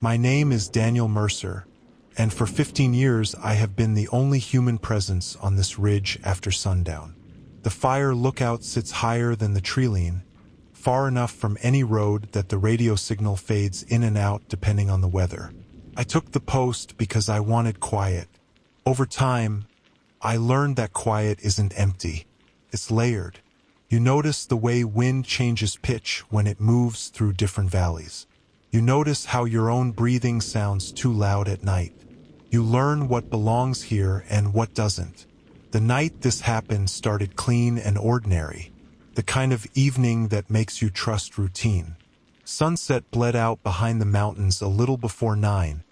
My name is Daniel Mercer, and for 15 years I have been the only human presence on this ridge after sundown. The fire lookout sits higher than the treeline, far enough from any road that the radio signal fades in and out depending on the weather. I took the post because I wanted quiet. Over time, I learned that quiet isn't empty. It's layered. You notice the way wind changes pitch when it moves through different valleys. You notice how your own breathing sounds too loud at night. You learn what belongs here and what doesn't. The night this happened started clean and ordinary, the kind of evening that makes you trust routine. Sunset bled out behind the mountains a little before 9,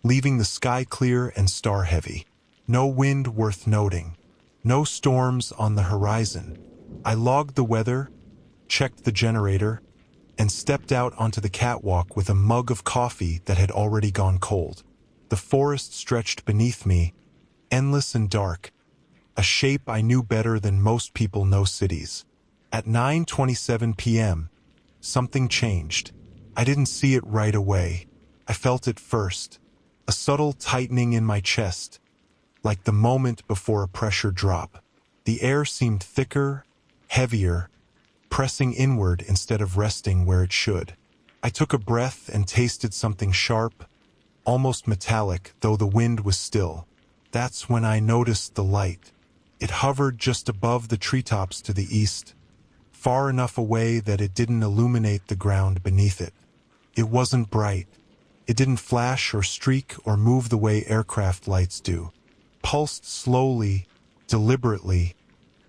leaving the sky clear and star-heavy. No wind worth noting. No storms on the horizon. I logged the weather, checked the generator, and stepped out onto the catwalk with a mug of coffee that had already gone cold. The forest stretched beneath me, endless and dark, a shape I knew better than most people know cities. At 9:27 p.m., something changed. I didn't see it right away. I felt it first, a subtle tightening in my chest, like the moment before a pressure drop. The air seemed thicker, heavier, pressing inward instead of resting where it should. I took a breath and tasted something sharp, almost metallic, though the wind was still. That's when I noticed the light. It hovered just above the treetops to the east, far enough away that it didn't illuminate the ground beneath it. It wasn't bright. It didn't flash or streak or move the way aircraft lights do. Pulsed slowly, deliberately,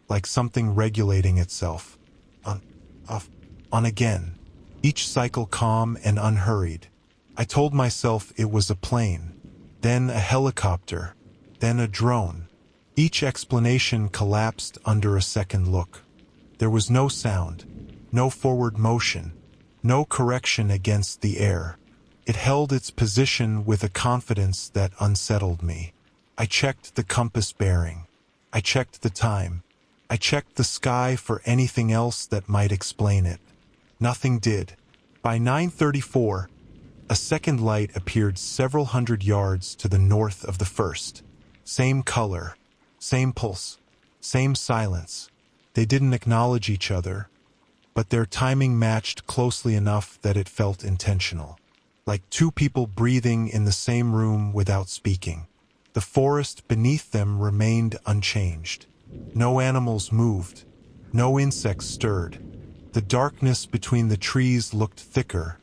like something regulating itself. On, off, on again, each cycle calm and unhurried. I told myself it was a plane, then a helicopter, then a drone. Each explanation collapsed under a second look. There was no sound, no forward motion, no correction against the air. It held its position with a confidence that unsettled me. I checked the compass bearing. I checked the time. I checked the sky for anything else that might explain it. Nothing did. By 9:34, a second light appeared several hundred yards to the north of the first. Same color, same pulse, same silence. They didn't acknowledge each other, but their timing matched closely enough that it felt intentional. Like two people breathing in the same room without speaking. The forest beneath them remained unchanged. No animals moved. No insects stirred. The darkness between the trees looked thicker,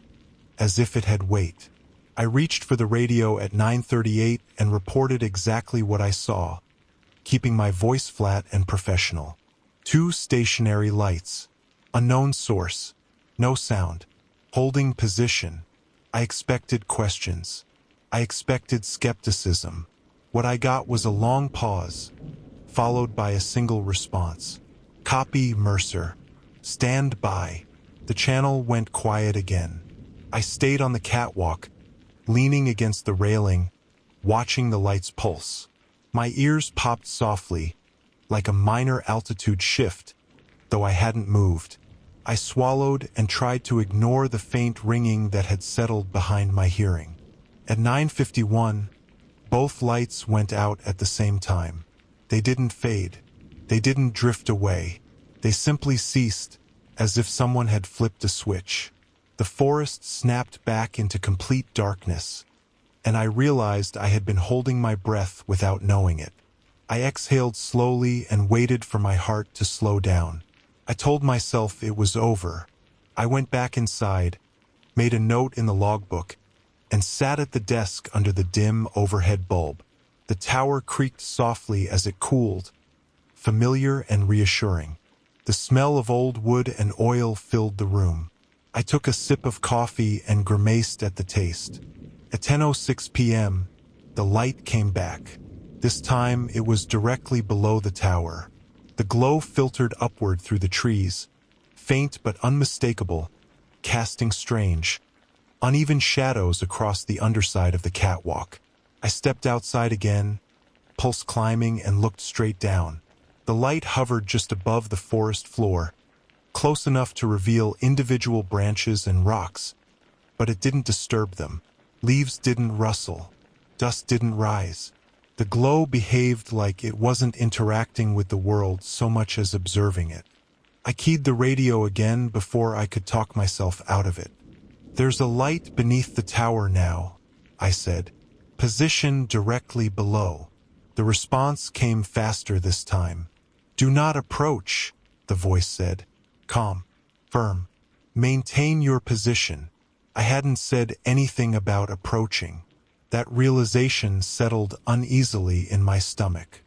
as if it had weight. I reached for the radio at 9:38 and reported exactly what I saw, keeping my voice flat and professional. 2 stationary lights. Unknown source. No sound. Holding position. I expected questions. I expected skepticism. What I got was a long pause, followed by a single response. Copy, Mercer. Stand by. The channel went quiet again. I stayed on the catwalk, leaning against the railing, watching the lights pulse. My ears popped softly, like a minor altitude shift, though I hadn't moved. I swallowed and tried to ignore the faint ringing that had settled behind my hearing. At 9:51, both lights went out at the same time. They didn't fade. They didn't drift away. They simply ceased, as if someone had flipped a switch. The forest snapped back into complete darkness, and I realized I had been holding my breath without knowing it. I exhaled slowly and waited for my heart to slow down. I told myself it was over. I went back inside, made a note in the logbook, and sat at the desk under the dim overhead bulb. The tower creaked softly as it cooled, familiar and reassuring. The smell of old wood and oil filled the room. I took a sip of coffee and grimaced at the taste. At 10:06 p.m., the light came back. This time it was directly below the tower. The glow filtered upward through the trees, faint but unmistakable, casting strange, uneven shadows across the underside of the catwalk. I stepped outside again, pulse climbing, and looked straight down. The light hovered just above the forest floor, close enough to reveal individual branches and rocks, but it didn't disturb them. Leaves didn't rustle. Dust didn't rise. The glow behaved like it wasn't interacting with the world so much as observing it. I keyed the radio again before I could talk myself out of it. "There's a light beneath the tower now," I said. "Position directly below." The response came faster this time. "Do not approach," the voice said. "Calm. Firm. Maintain your position." I hadn't said anything about approaching. That realization settled uneasily in my stomach.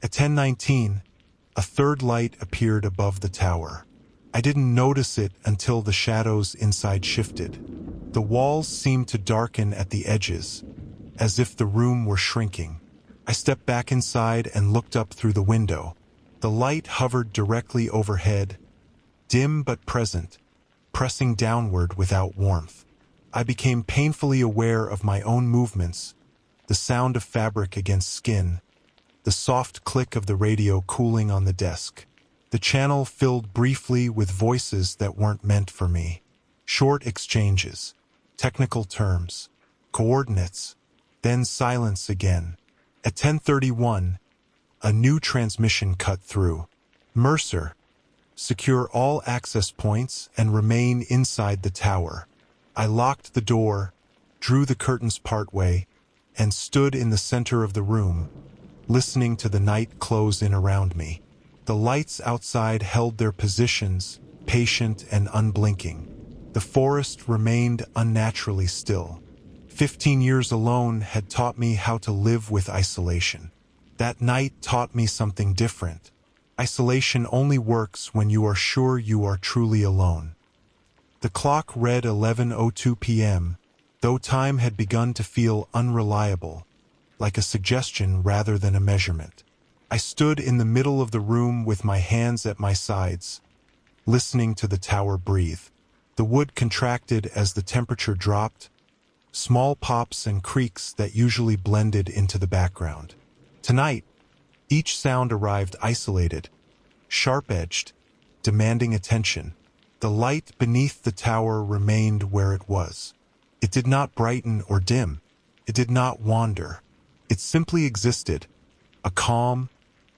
At 10:19, a third light appeared above the tower. I didn't notice it until the shadows inside shifted. The walls seemed to darken at the edges, as if the room were shrinking. I stepped back inside and looked up through the window. The light hovered directly overhead, dim but present, pressing downward without warmth. I became painfully aware of my own movements, the sound of fabric against skin, the soft click of the radio cooling on the desk. The channel filled briefly with voices that weren't meant for me. Short exchanges, technical terms, coordinates, then silence again. At 10:31, a new transmission cut through. "Mercer, secure all access points and remain inside the tower." I locked the door, drew the curtains partway, and stood in the center of the room, listening to the night close in around me. The lights outside held their positions, patient and unblinking. The forest remained unnaturally still. 15 years alone had taught me how to live with isolation. That night taught me something different. Isolation only works when you are sure you are truly alone. The clock read 11:02 p.m., though time had begun to feel unreliable, like a suggestion rather than a measurement. I stood in the middle of the room with my hands at my sides, listening to the tower breathe. The wood contracted as the temperature dropped, small pops and creaks that usually blended into the background. Tonight, each sound arrived isolated, sharp-edged, demanding attention. The light beneath the tower remained where it was. It did not brighten or dim. It did not wander. It simply existed, a calm,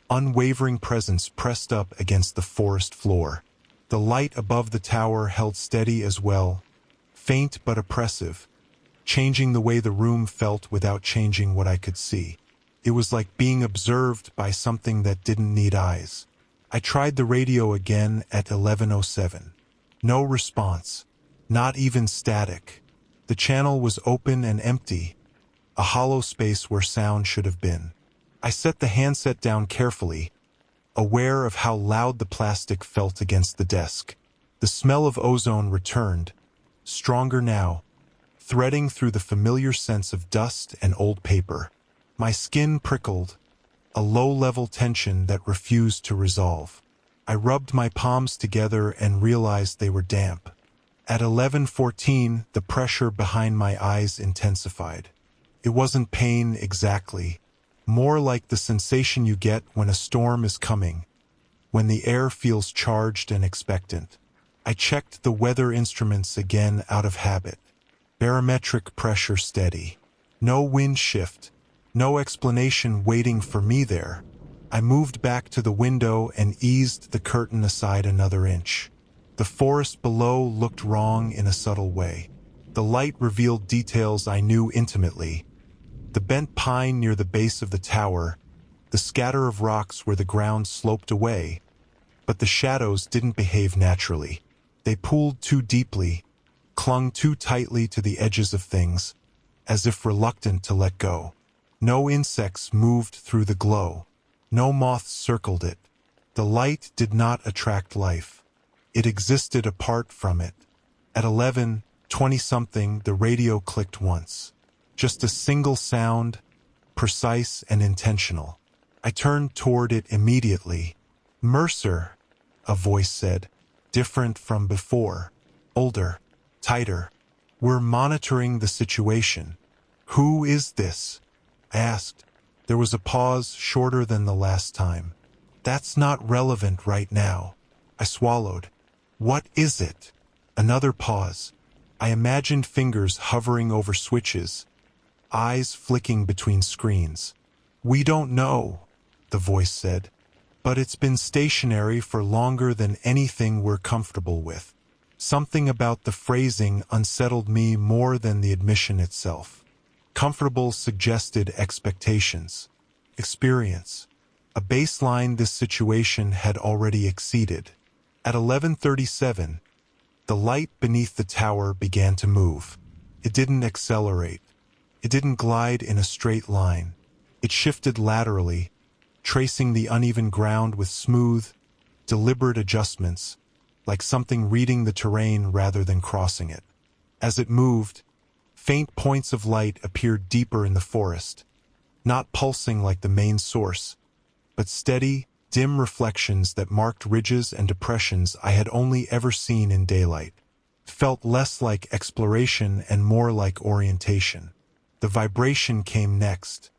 unwavering presence pressed up against the forest floor. The light above the tower held steady as well, faint but oppressive, changing the way the room felt without changing what I could see. It was like being observed by something that didn't need eyes. I tried the radio again at 11:07. No response, not even static. The channel was open and empty, a hollow space where sound should have been. I set the handset down carefully, aware of how loud the plastic felt against the desk. The smell of ozone returned, stronger now, threading through the familiar sense of dust and old paper. My skin prickled, a low-level tension that refused to resolve. I rubbed my palms together and realized they were damp. At 11:14, the pressure behind my eyes intensified. It wasn't pain exactly, more like the sensation you get when a storm is coming, when the air feels charged and expectant. I checked the weather instruments again out of habit. Barometric pressure steady. No wind shift. No explanation waiting for me there. I moved back to the window and eased the curtain aside another inch. The forest below looked wrong in a subtle way. The light revealed details I knew intimately. The bent pine near the base of the tower, the scatter of rocks where the ground sloped away. But the shadows didn't behave naturally. They pooled too deeply, clung too tightly to the edges of things, as if reluctant to let go. No insects moved through the glow. No moths circled it. The light did not attract life. It existed apart from it. At 11:20-something, the radio clicked once. Just a single sound, precise and intentional. I turned toward it immediately. "Mercer," a voice said, different from before, older, tighter. "We're monitoring the situation." "Who is this?" I asked. There was a pause shorter than the last time. "That's not relevant right now." I swallowed. "What is it?" Another pause. I imagined fingers hovering over switches, eyes flicking between screens. "We don't know," the voice said, "but it's been stationary for longer than anything we're comfortable with." Something about the phrasing unsettled me more than the admission itself. Comfortable suggested expectations, experience, a baseline this situation had already exceeded. At 11:37, the light beneath the tower began to move. It didn't accelerate. It didn't glide in a straight line. It shifted laterally, tracing the uneven ground with smooth, deliberate adjustments, like something reading the terrain rather than crossing it. As it moved, faint points of light appeared deeper in the forest, not pulsing like the main source, but steady, dim reflections that marked ridges and depressions I had only ever seen in daylight. Felt less like exploration and more like orientation. The vibration came next,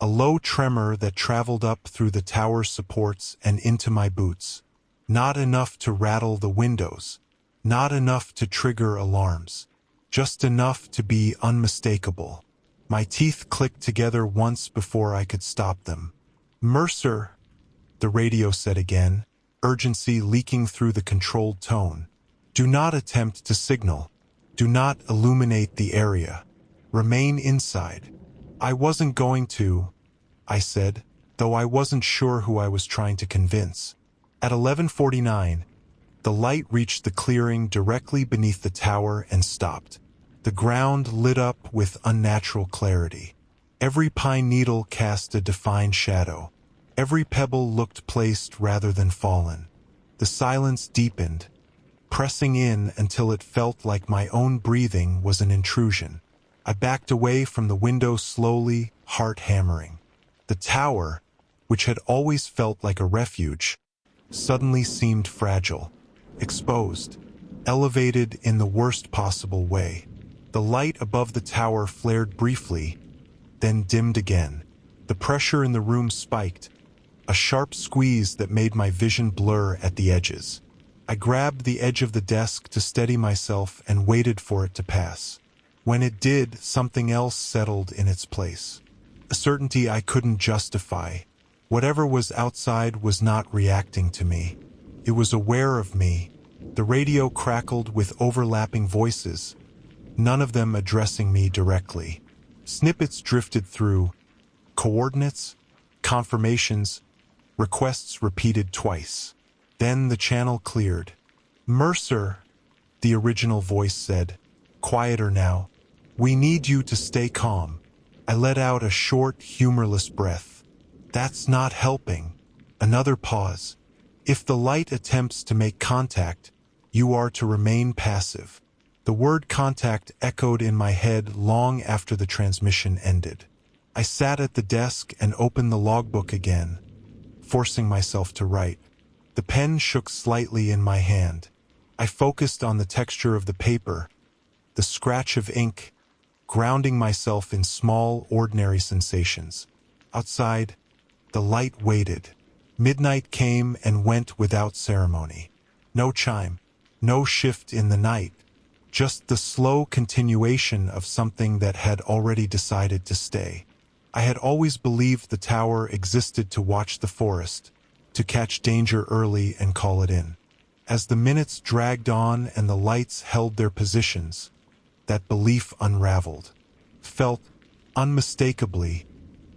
a low tremor that traveled up through the tower's supports and into my boots. Not enough to rattle the windows, not enough to trigger alarms, just enough to be unmistakable. My teeth clicked together once before I could stop them. "Mercer," the radio said again, urgency leaking through the controlled tone. "Do not attempt to signal. Do not illuminate the area. Remain inside." "I wasn't going to," I said, though I wasn't sure who I was trying to convince. At 11:49, the light reached the clearing directly beneath the tower and stopped. The ground lit up with unnatural clarity. Every pine needle cast a defined shadow. Every pebble looked placed rather than fallen. The silence deepened, pressing in until it felt like my own breathing was an intrusion. I backed away from the window slowly, heart hammering. The tower, which had always felt like a refuge, suddenly seemed fragile, exposed, elevated in the worst possible way. The light above the tower flared briefly, then dimmed again. The pressure in the room spiked, a sharp squeeze that made my vision blur at the edges. I grabbed the edge of the desk to steady myself and waited for it to pass. When it did, something else settled in its place. A certainty I couldn't justify. Whatever was outside was not reacting to me. It was aware of me. The radio crackled with overlapping voices, none of them addressing me directly. Snippets drifted through, coordinates, confirmations, requests repeated twice. Then the channel cleared. "Mercer," the original voice said, quieter now, "we need you to stay calm." I let out a short, humorless breath. "That's not helping." Another pause. "If the light attempts to make contact, you are to remain passive." The word contact echoed in my head long after the transmission ended. I sat at the desk and opened the logbook again, forcing myself to write. The pen shook slightly in my hand. I focused on the texture of the paper, the scratch of ink, grounding myself in small, ordinary sensations. Outside, the light waited. Midnight came and went without ceremony. No chime, no shift in the night, just the slow continuation of something that had already decided to stay. I had always believed the tower existed to watch the forest, to catch danger early and call it in. As the minutes dragged on and the lights held their positions, that belief unraveled, felt unmistakably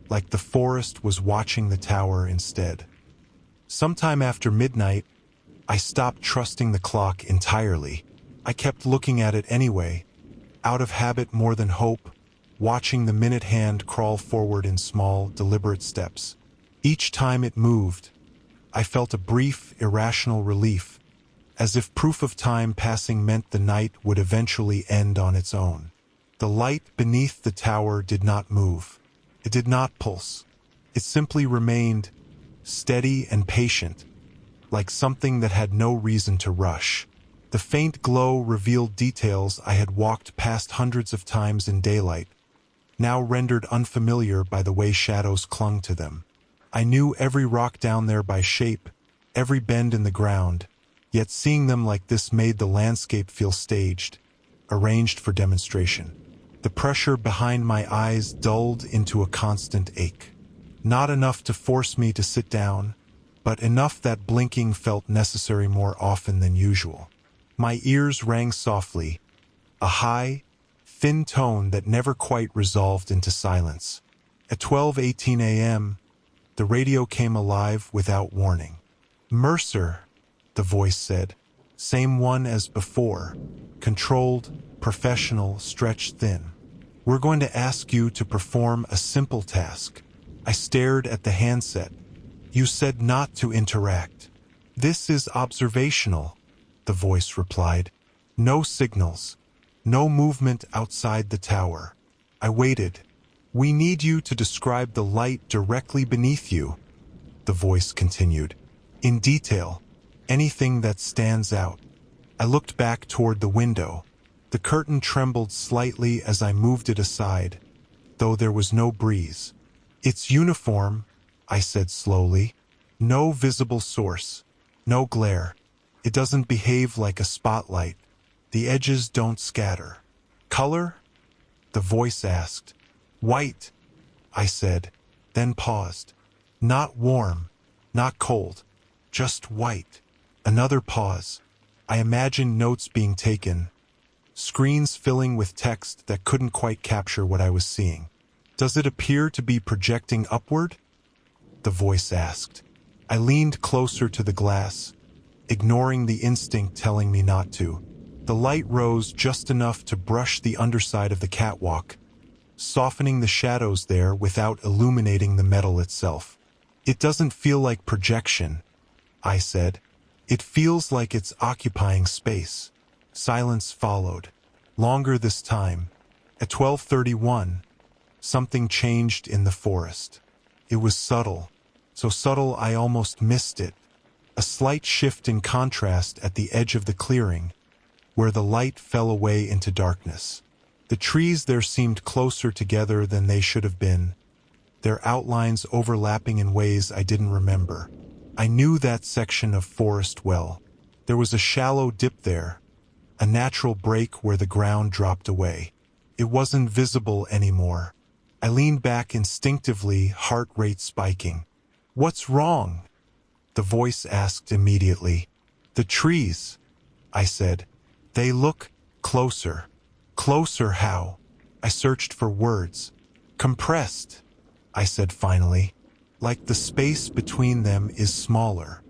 like the forest was watching the tower instead. Sometime after midnight, I stopped trusting the clock entirely. I kept looking at it anyway, out of habit more than hope, watching the minute hand crawl forward in small, deliberate steps. Each time it moved, I felt a brief, irrational relief, as if proof of time passing meant the night would eventually end on its own. The light beneath the tower did not move. It did not pulse. It simply remained, steady and patient, like something that had no reason to rush. The faint glow revealed details I had walked past hundreds of times in daylight, now rendered unfamiliar by the way shadows clung to them. I knew every rock down there by shape, every bend in the ground, yet seeing them like this made the landscape feel staged, arranged for demonstration. The pressure behind my eyes dulled into a constant ache. Not enough to force me to sit down, but enough that blinking felt necessary more often than usual. My ears rang softly, a high, thin tone that never quite resolved into silence. At 12:18 a.m., the radio came alive without warning. "Mercer," the voice said. Same one as before. Controlled, professional, stretched thin. "We're going to ask you to perform a simple task." I stared at the handset. "You said not to interact." "This is observational," the voice replied. "No signals. No movement outside the tower." I waited. "We need you to describe the light directly beneath you," the voice continued. "In detail. Anything that stands out." I looked back toward the window. The curtain trembled slightly as I moved it aside, though there was no breeze. "It's uniform," I said slowly. "No visible source. No glare. It doesn't behave like a spotlight. The edges don't scatter." "Color?" the voice asked. "White," I said, then paused. "Not warm, not cold, just white." Another pause. I imagined notes being taken, screens filling with text that couldn't quite capture what I was seeing. "Does it appear to be projecting upward?" the voice asked. I leaned closer to the glass, ignoring the instinct telling me not to. The light rose just enough to brush the underside of the catwalk, softening the shadows there without illuminating the metal itself. "It doesn't feel like projection," I said. "It feels like it's occupying space." Silence followed, longer this time. At 12:31, something changed in the forest. It was subtle, so subtle I almost missed it. A slight shift in contrast at the edge of the clearing, where the light fell away into darkness. The trees there seemed closer together than they should have been, their outlines overlapping in ways I didn't remember. I knew that section of forest well. There was a shallow dip there, a natural break where the ground dropped away. It wasn't visible anymore. I leaned back instinctively, heart rate spiking. "What's wrong?" the voice asked immediately. "The trees," I said. "They look closer." "Closer how?" I searched for words. "Compressed," I said finally. "Like the space between them is smaller."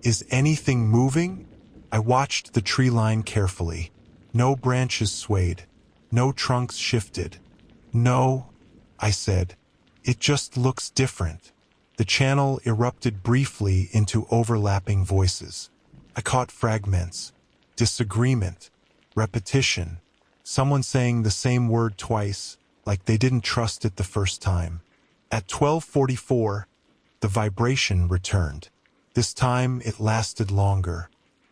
"Is anything moving?" I watched the tree line carefully. No branches swayed. No trunks shifted. "No," I said. "It just looks different." The channel erupted briefly into overlapping voices. I caught fragments. Disagreement. Repetition. Someone saying the same word twice, like they didn't trust it the first time. At 12:44, the vibration returned. This time it lasted longer.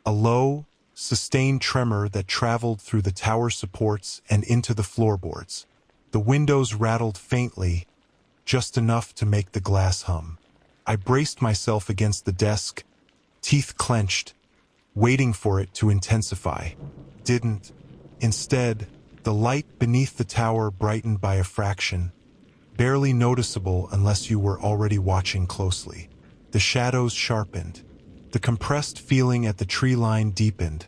A low, sustained tremor that traveled through the tower supports and into the floorboards. The windows rattled faintly, just enough to make the glass hum. I braced myself against the desk, teeth clenched, waiting for it to intensify. Didn't. Instead, the light beneath the tower brightened by a fraction, barely noticeable unless you were already watching closely. The shadows sharpened. The compressed feeling at the tree line deepened.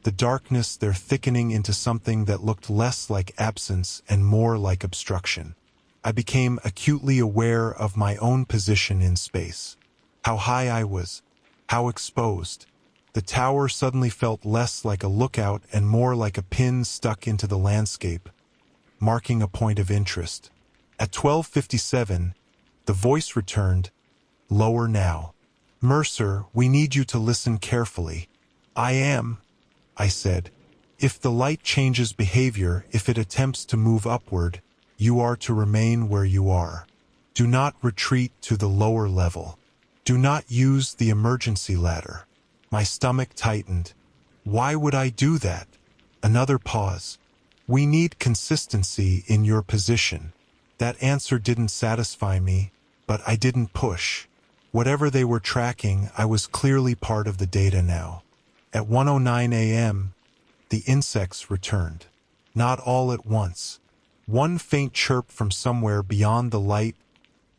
The darkness there thickening into something that looked less like absence and more like obstruction. I became acutely aware of my own position in space. How high I was, how exposed. The tower suddenly felt less like a lookout and more like a pin stuck into the landscape, marking a point of interest. At 12:57, the voice returned, lower now. "Mercer, we need you to listen carefully." "I am," I said. "If the light changes behavior, if it attempts to move upward, you are to remain where you are. Do not retreat to the lower level. Do not use the emergency ladder." My stomach tightened. Why would I do that? Another pause. "We need consistency in your position." That answer didn't satisfy me, but I didn't push. Whatever they were tracking, I was clearly part of the data now. At 1:09 a.m., the insects returned. not all at once. One faint chirp from somewhere beyond the light,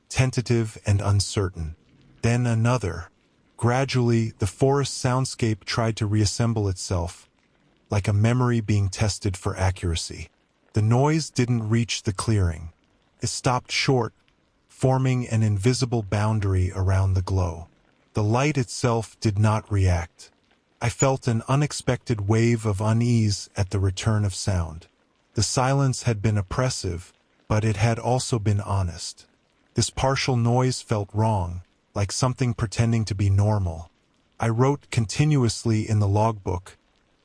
tentative and uncertain. Then another. Gradually, the forest soundscape tried to reassemble itself, like a memory being tested for accuracy. The noise didn't reach the clearing. It stopped short, forming an invisible boundary around the glow. The light itself did not react. I felt an unexpected wave of unease at the return of sound. The silence had been oppressive, but it had also been honest. This partial noise felt wrong, like something pretending to be normal. I wrote continuously in the logbook,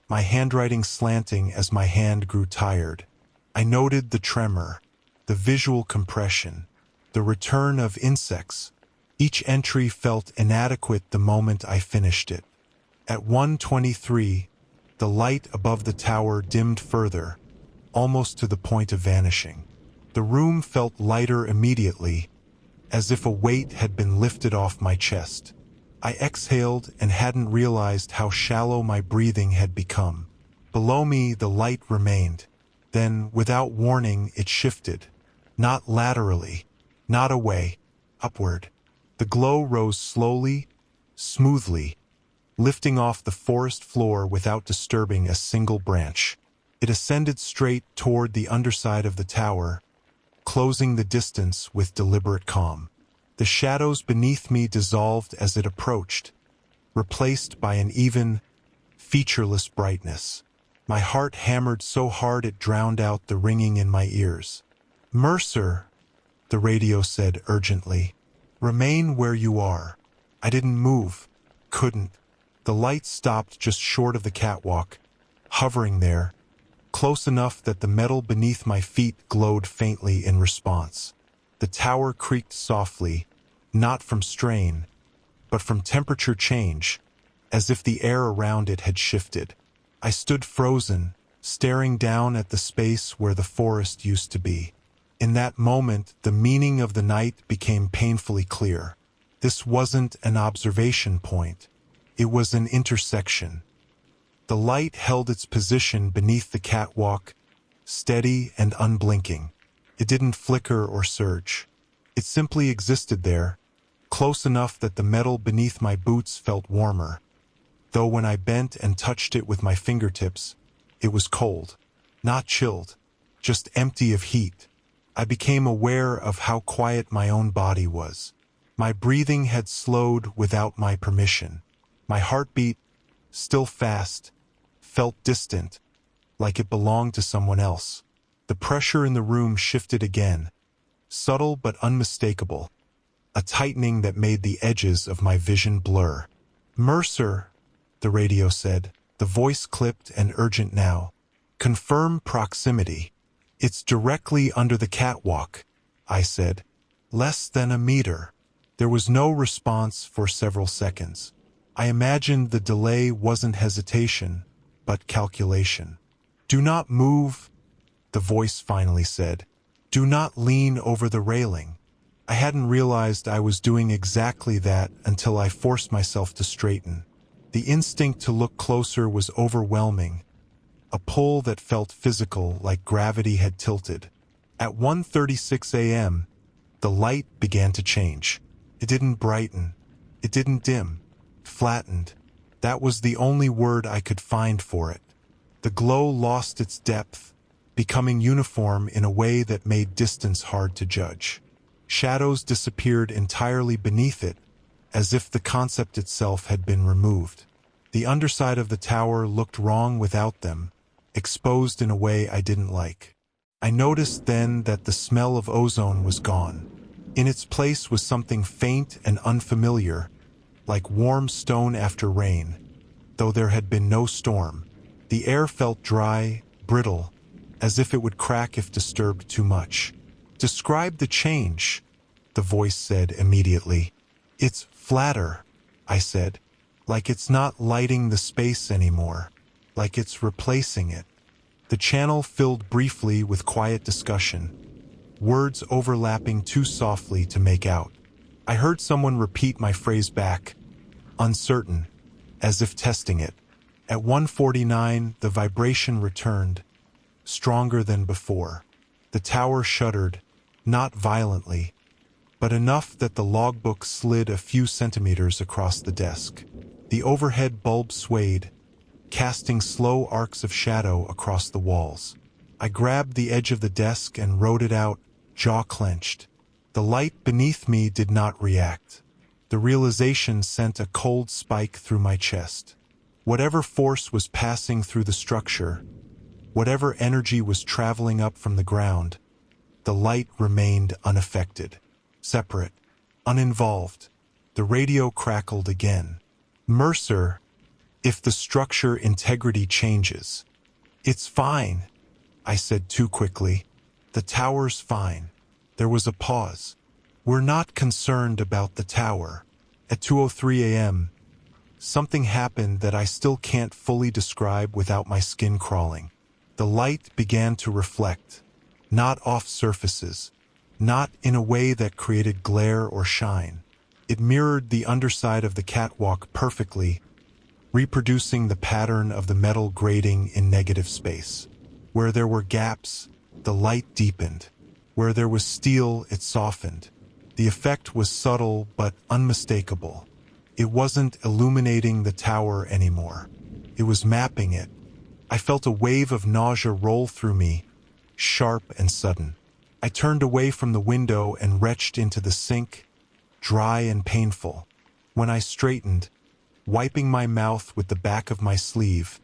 my handwriting slanting as my hand grew tired. I noted the tremor, the visual compression, the return of insects. Each entry felt inadequate the moment I finished it. At 1:23, the light above the tower dimmed further, almost to the point of vanishing. The room felt lighter immediately, as if a weight had been lifted off my chest. I exhaled and hadn't realized how shallow my breathing had become. Below me, the light remained. Then, without warning, it shifted. Not laterally, not away, upward. The glow rose slowly, smoothly, lifting off the forest floor without disturbing a single branch. It ascended straight toward the underside of the tower, closing the distance with deliberate calm. The shadows beneath me dissolved as it approached, replaced by an even, featureless brightness. My heart hammered so hard it drowned out the ringing in my ears. "Mercer," the radio said urgently, "remain where you are." I didn't move, couldn't. The light stopped just short of the catwalk, hovering there, close enough that the metal beneath my feet glowed faintly in response. The tower creaked softly, not from strain, but from temperature change, as if the air around it had shifted. I stood frozen, staring down at the space where the forest used to be. In that moment, the meaning of the night became painfully clear. This wasn't an observation point. It was an intersection. The light held its position beneath the catwalk, steady and unblinking. It didn't flicker or surge. It simply existed there, close enough that the metal beneath my boots felt warmer. Though when I bent and touched it with my fingertips, it was cold. Not chilled, just empty of heat. I became aware of how quiet my own body was. My breathing had slowed without my permission. My heartbeat, still fast, felt distant, like it belonged to someone else. The pressure in the room shifted again, subtle but unmistakable, a tightening that made the edges of my vision blur. "Mercer," the radio said, the voice clipped and urgent now. "Confirm proximity." "It's directly under the catwalk," I said. "Less than a meter." There was no response for several seconds. I imagined the delay wasn't hesitation, but calculation. "Do not move," the voice finally said. "Do not lean over the railing." I hadn't realized I was doing exactly that until I forced myself to straighten. The instinct to look closer was overwhelming, a pull that felt physical, like gravity had tilted. At 1:36 a.m., the light began to change. It didn't brighten. It didn't dim. Flattened. That was the only word I could find for it. The glow lost its depth, becoming uniform in a way that made distance hard to judge. Shadows disappeared entirely beneath it, as if the concept itself had been removed. The underside of the tower looked wrong without them, exposed in a way I didn't like. I noticed then that the smell of ozone was gone. In its place was something faint and unfamiliar, like warm stone after rain, though there had been no storm. The air felt dry, brittle, as if it would crack if disturbed too much. "Describe the change," the voice said immediately. "It's flatter," I said, "like it's not lighting the space anymore, like it's replacing it." The channel filled briefly with quiet discussion, words overlapping too softly to make out. I heard someone repeat my phrase back, uncertain, as if testing it. At 1:49, the vibration returned, stronger than before. The tower shuddered, not violently, but enough that the logbook slid a few centimeters across the desk. The overhead bulb swayed, casting slow arcs of shadow across the walls. I grabbed the edge of the desk and wrote it out, jaw clenched. The light beneath me did not react. The realization sent a cold spike through my chest. Whatever force was passing through the structure, whatever energy was traveling up from the ground, the light remained unaffected, separate, uninvolved. The radio crackled again. Mercer, if the structure integrity changes. It's fine, I said too quickly. The tower's fine. There was a pause. We're not concerned about the tower. At 2:03 a.m., something happened that I still can't fully describe without my skin crawling. The light began to reflect, not off surfaces, not in a way that created glare or shine. It mirrored the underside of the catwalk perfectly, reproducing the pattern of the metal grating in negative space. Where there were gaps, the light deepened. Where there was steel, it softened. The effect was subtle but unmistakable. It wasn't illuminating the tower anymore. It was mapping it. I felt a wave of nausea roll through me, sharp and sudden. I turned away from the window and retched into the sink, dry and painful. When I straightened, wiping my mouth with the back of my sleeve,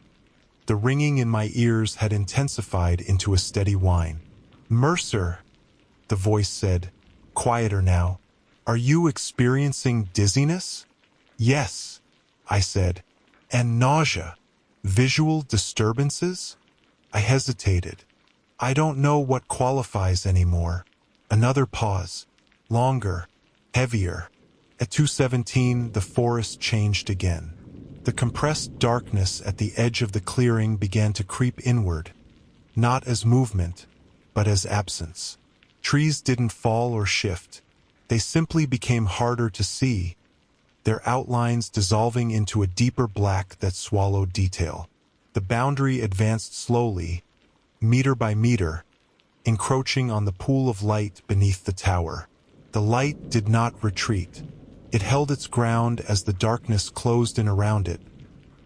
the ringing in my ears had intensified into a steady whine. "Mercer," the voice said, quieter now, "are you experiencing dizziness?" "Yes," I said. "And nausea? Visual disturbances?" I hesitated. "I don't know what qualifies anymore." Another pause. Longer. Heavier. At 2:17, the forest changed again. The compressed darkness at the edge of the clearing began to creep inward, not as movement, but as absence. Trees didn't fall or shift. They simply became harder to see, their outlines dissolving into a deeper black that swallowed detail. The boundary advanced slowly, meter by meter, encroaching on the pool of light beneath the tower. The light did not retreat. It held its ground as the darkness closed in around it,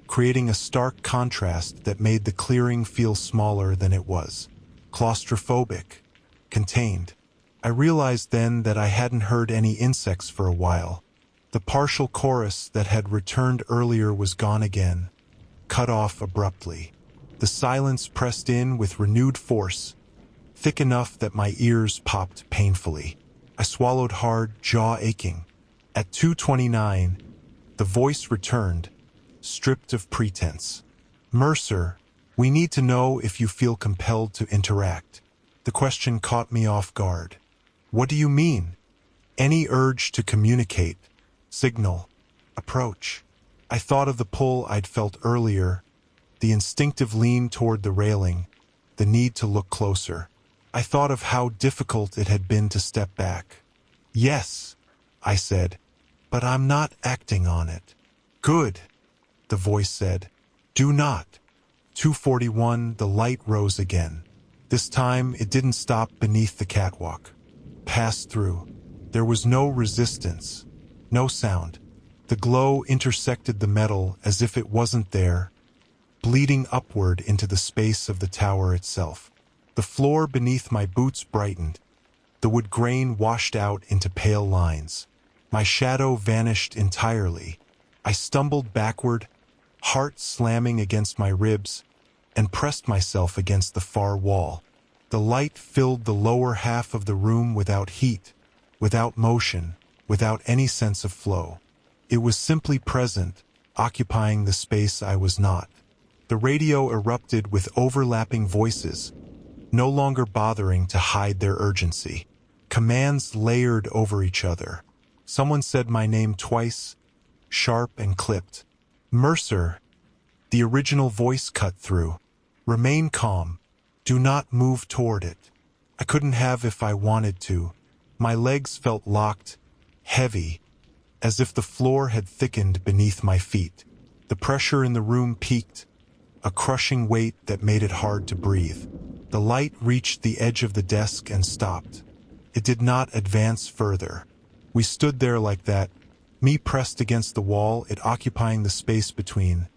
creating a stark contrast that made the clearing feel smaller than it was. Claustrophobic. Contained. I realized then that I hadn't heard any insects for a while. The partial chorus that had returned earlier was gone again, cut off abruptly. The silence pressed in with renewed force, thick enough that my ears popped painfully. I swallowed hard, jaw aching. At 2:29, the voice returned, stripped of pretense. "Mercer, we need to know if you feel compelled to interact." The question caught me off guard. "What do you mean?" "Any urge to communicate, signal, approach." I thought of the pull I'd felt earlier, the instinctive lean toward the railing, the need to look closer. I thought of how difficult it had been to step back. "Yes," I said, "but I'm not acting on it." "Good," the voice said. "Do not." 2:41, the light rose again. This time, it didn't stop beneath the catwalk. Passed through. There was no resistance, no sound. The glow intersected the metal as if it wasn't there, bleeding upward into the space of the tower itself. The floor beneath my boots brightened. The wood grain washed out into pale lines. My shadow vanished entirely. I stumbled backward, heart slamming against my ribs, and pressed myself against the far wall. The light filled the lower half of the room without heat, without motion, without any sense of flow. It was simply present, occupying the space I was not. The radio erupted with overlapping voices, no longer bothering to hide their urgency. Commands layered over each other. Someone said my name twice, sharp and clipped. "Mercer." The original voice cut through. "Remain calm. Do not move toward it." I couldn't have if I wanted to. My legs felt locked, heavy, as if the floor had thickened beneath my feet. The pressure in the room peaked, a crushing weight that made it hard to breathe. The light reached the edge of the desk and stopped. It did not advance further. We stood there like that, me pressed against the wall, it occupying the space between,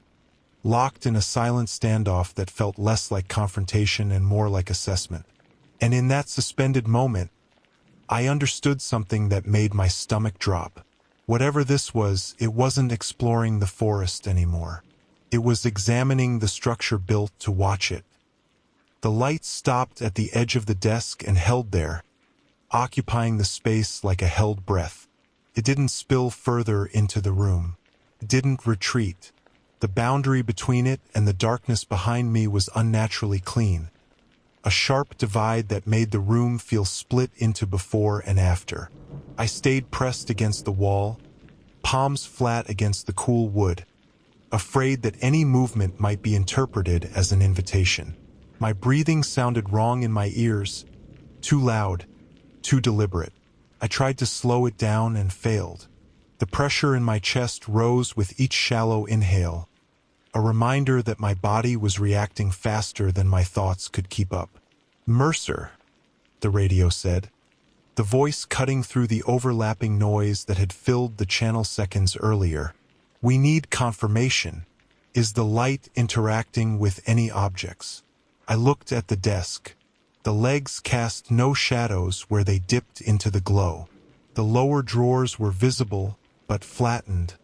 locked in a silent standoff that felt less like confrontation and more like assessment. And in that suspended moment, I understood something that made my stomach drop. Whatever this was, it wasn't exploring the forest anymore. It was examining the structure built to watch it. The light stopped at the edge of the desk and held there, occupying the space like a held breath. It didn't spill further into the room. It didn't retreat. The boundary between it and the darkness behind me was unnaturally clean. A sharp divide that made the room feel split into before and after. I stayed pressed against the wall, palms flat against the cool wood, afraid that any movement might be interpreted as an invitation. My breathing sounded wrong in my ears, too loud, too deliberate. I tried to slow it down and failed. The pressure in my chest rose with each shallow inhale, a reminder that my body was reacting faster than my thoughts could keep up. "Mercer," the radio said, the voice cutting through the overlapping noise that had filled the channel seconds earlier. "We need confirmation. Is the light interacting with any objects?" I looked at the desk. The legs cast no shadows where they dipped into the glow. The lower drawers were visible, but flattened,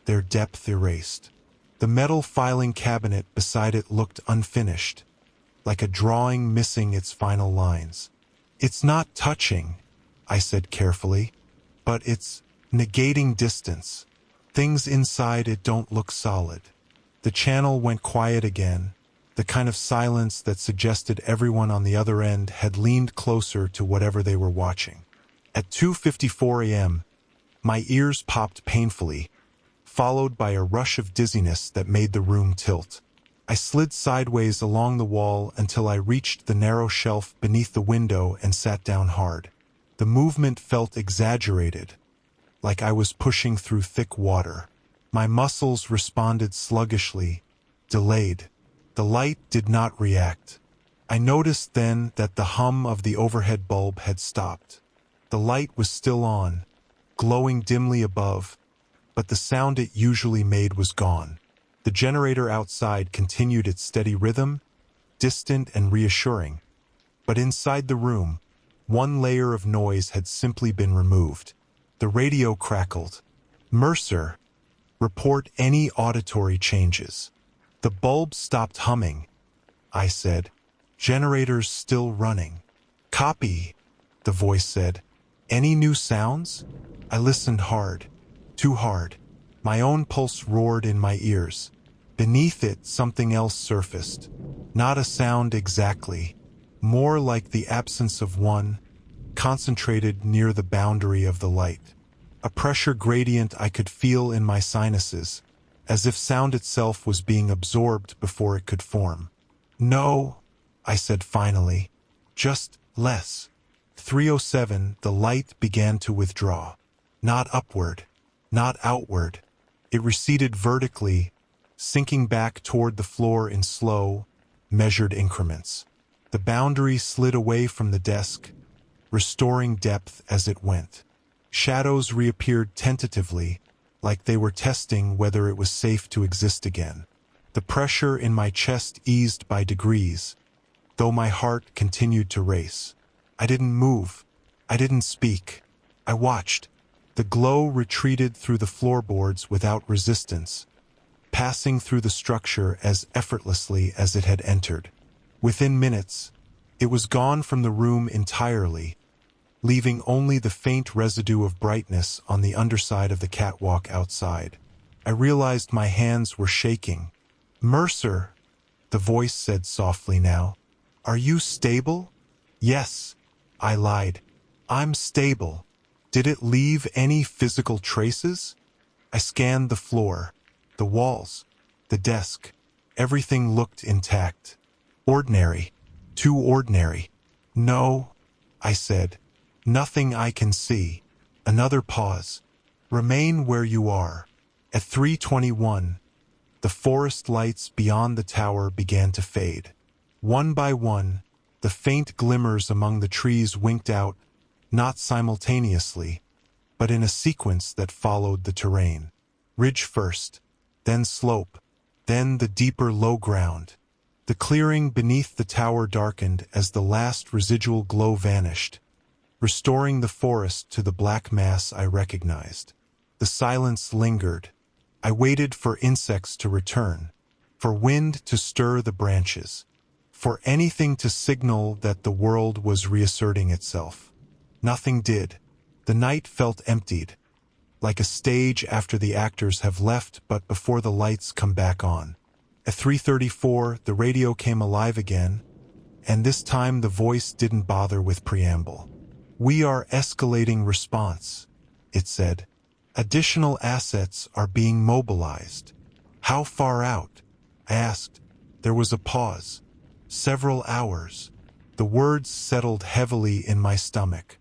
their depth erased. The metal filing cabinet beside it looked unfinished, like a drawing missing its final lines. "It's not touching," I said carefully, "but it's negating distance. Things inside it don't look solid." The channel went quiet again, the kind of silence that suggested everyone on the other end had leaned closer to whatever they were watching. At 2:54 a.m., my ears popped painfully, followed by a rush of dizziness that made the room tilt. I slid sideways along the wall until I reached the narrow shelf beneath the window and sat down hard. The movement felt exaggerated, like I was pushing through thick water. My muscles responded sluggishly, delayed. The light did not react. I noticed then that the hum of the overhead bulb had stopped. The light was still on, glowing dimly above, but the sound it usually made was gone. The generator outside continued its steady rhythm, distant and reassuring. But inside the room, one layer of noise had simply been removed. The radio crackled. "Mercer, report any auditory changes." The bulb stopped humming, I said. "Generators still running." "Copy," the voice said. "Any new sounds?" I listened hard, too hard. My own pulse roared in my ears. Beneath it, something else surfaced. Not a sound exactly, more like the absence of one, concentrated near the boundary of the light. A pressure gradient I could feel in my sinuses, as if sound itself was being absorbed before it could form. "No," I said finally. "Just less." 3:07, the light began to withdraw. Not upward, not outward. It receded vertically, sinking back toward the floor in slow, measured increments. The boundary slid away from the desk, restoring depth as it went. Shadows reappeared tentatively, like they were testing whether it was safe to exist again. The pressure in my chest eased by degrees, though my heart continued to race. I didn't move. I didn't speak. I watched. The glow retreated through the floorboards without resistance, passing through the structure as effortlessly as it had entered. Within minutes, it was gone from the room entirely, leaving only the faint residue of brightness on the underside of the catwalk outside. I realized my hands were shaking. "Mercer," the voice said softly now, "are you stable?" "Yes," I lied. "I'm stable." "Did it leave any physical traces?" I scanned the floor, the walls, the desk. Everything looked intact. Ordinary. Too ordinary. "No," I said. "Nothing I can see." Another pause. "Remain where you are." At 3:21, the forest lights beyond the tower began to fade. One by one, The faint glimmers among the trees winked out, not simultaneously, but in a sequence that followed the terrain. Ridge first, then slope, then the deeper low ground. The clearing beneath the tower darkened as the last residual glow vanished, restoring the forest to the black mass I recognized. The silence lingered. I waited for insects to return, for wind to stir the branches, for anything to signal that the world was reasserting itself. Nothing did. The night felt emptied, like a stage after the actors have left but before the lights come back on. At 3:34, the radio came alive again, and this time the voice didn't bother with preamble. "We are escalating response," it said. "Additional assets are being mobilized." "How far out?" I asked. There was a pause. "Several hours." The words settled heavily in my stomach.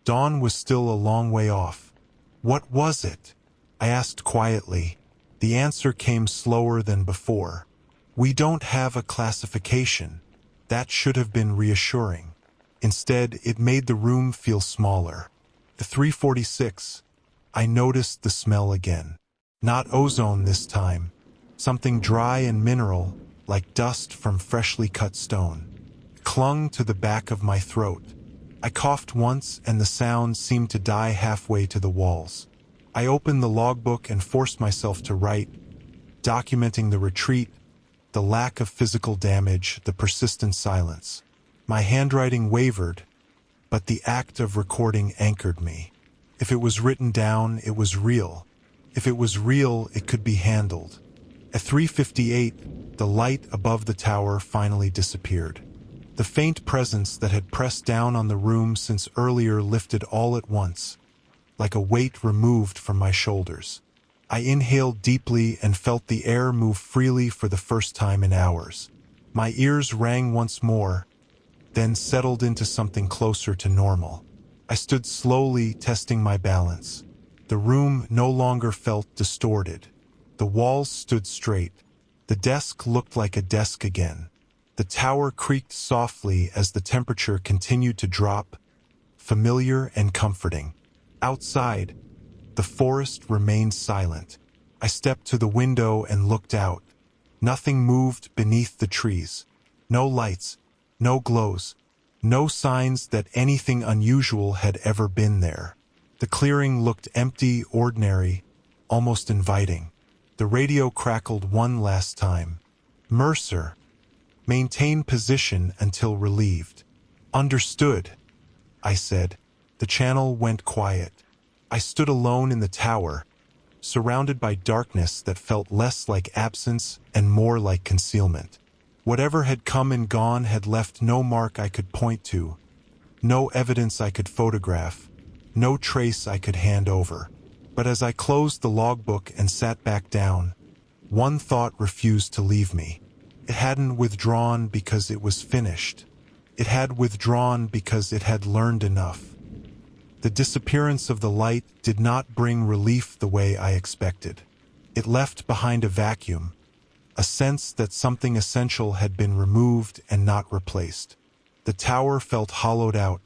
Dawn was still a long way off. "What was it?" I asked quietly. The answer came slower than before. "We don't have a classification." That should have been reassuring. Instead, it made the room feel smaller. At 3:46, I noticed the smell again. Not ozone this time. Something dry and mineral, like dust from freshly cut stone. It clung to the back of my throat. I coughed once and the sound seemed to die halfway to the walls. I opened the logbook and forced myself to write, documenting the retreat, the lack of physical damage, the persistent silence. My handwriting wavered, but the act of recording anchored me. If it was written down, it was real. If it was real, it could be handled. At 3:58, the light above the tower finally disappeared. The faint presence that had pressed down on the room since earlier lifted all at once, like a weight removed from my shoulders. I inhaled deeply and felt the air move freely for the first time in hours. My ears rang once more, then settled into something closer to normal. I stood slowly, testing my balance. The room no longer felt distorted. The walls stood straight. The desk looked like a desk again. The tower creaked softly as the temperature continued to drop, familiar and comforting. Outside, the forest remained silent. I stepped to the window and looked out. Nothing moved beneath the trees. No lights, no glows, no signs that anything unusual had ever been there. The clearing looked empty, ordinary, almost inviting. The radio crackled one last time. "Mercer, maintain position until relieved." "Understood," I said. The channel went quiet. I stood alone in the tower, surrounded by darkness that felt less like absence and more like concealment. Whatever had come and gone had left no mark I could point to, no evidence I could photograph, no trace I could hand over. But as I closed the logbook and sat back down, one thought refused to leave me. It hadn't withdrawn because it was finished. It had withdrawn because it had learned enough. The disappearance of the light did not bring relief the way I expected. It left behind a vacuum, a sense that something essential had been removed and not replaced. The tower felt hollowed out,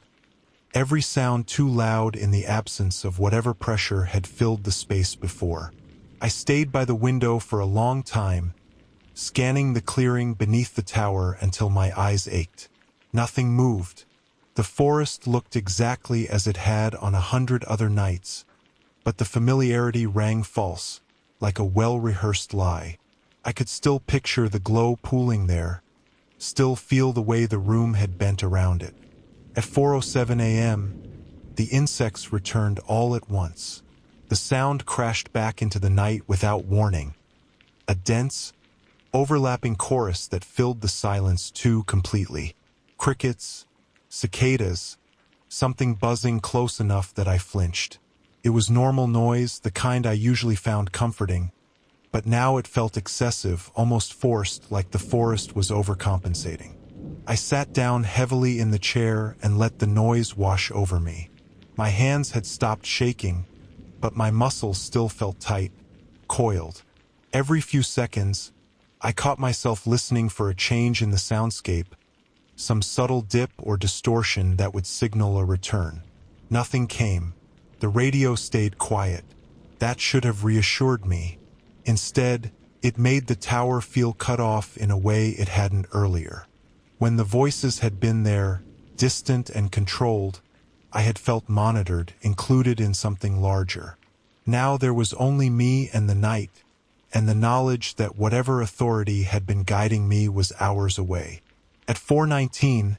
every sound too loud in the absence of whatever pressure had filled the space before. I stayed by the window for a long time, scanning the clearing beneath the tower until my eyes ached. Nothing moved. The forest looked exactly as it had on 100 other nights, but the familiarity rang false, like a well-rehearsed lie. I could still picture the glow pooling there, still feel the way the room had bent around it. At 4:07 a.m., the insects returned all at once. The sound crashed back into the night without warning, a dense, overlapping chorus that filled the silence too completely. Crickets, cicadas, something buzzing close enough that I flinched. It was normal noise, the kind I usually found comforting, but now it felt excessive, almost forced, like the forest was overcompensating. I sat down heavily in the chair and let the noise wash over me. My hands had stopped shaking, but my muscles still felt tight, coiled. Every few seconds, I caught myself listening for a change in the soundscape, some subtle dip or distortion that would signal a return. Nothing came. The radio stayed quiet. That should have reassured me. Instead, it made the tower feel cut off in a way it hadn't earlier. When the voices had been there, distant and controlled, I had felt monitored, included in something larger. Now there was only me and the night, and the knowledge that whatever authority had been guiding me was hours away. At 4:19,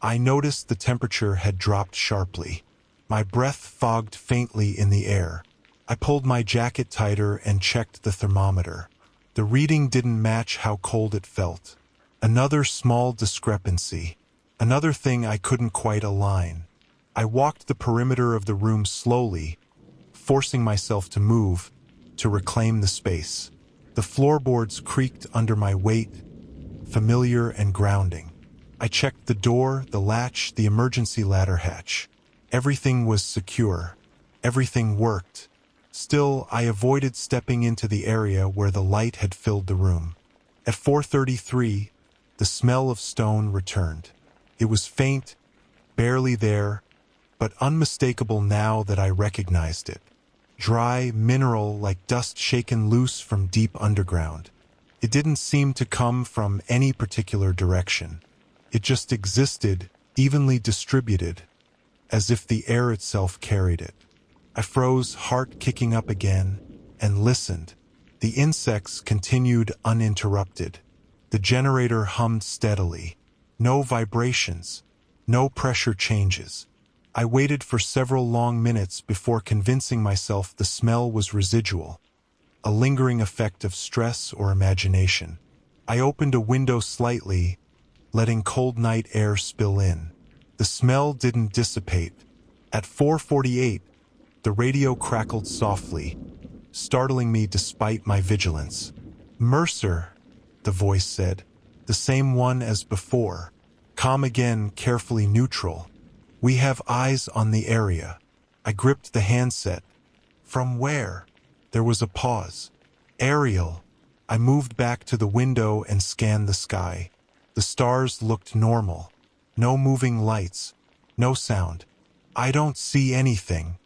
I noticed the temperature had dropped sharply. My breath fogged faintly in the air. I pulled my jacket tighter and checked the thermometer. The reading didn't match how cold it felt. Another small discrepancy. Another thing I couldn't quite align. I walked the perimeter of the room slowly, forcing myself to move, to reclaim the space. The floorboards creaked under my weight, familiar and grounding. I checked the door, the latch, the emergency ladder hatch. Everything was secure. Everything worked. Still, I avoided stepping into the area where the light had filled the room. At 4:33, the smell of stone returned. It was faint, barely there, but unmistakable now that I recognized it. Dry, mineral, like dust shaken loose from deep underground. It didn't seem to come from any particular direction. It just existed, evenly distributed, as if the air itself carried it. I froze, heart kicking up again, and listened. The insects continued uninterrupted. The generator hummed steadily. No vibrations, no pressure changes. I waited for several long minutes before convincing myself the smell was residual, a lingering effect of stress or imagination. I opened a window slightly, letting cold night air spill in. The smell didn't dissipate. At 4:48, the radio crackled softly, startling me despite my vigilance. "Mercer," the voice said, the same one as before. Calm again, carefully neutral. "We have eyes on the area." I gripped the handset. "From where?" There was a pause. "Aerial." I moved back to the window and scanned the sky. The stars looked normal. No moving lights. No sound. "I don't see anything."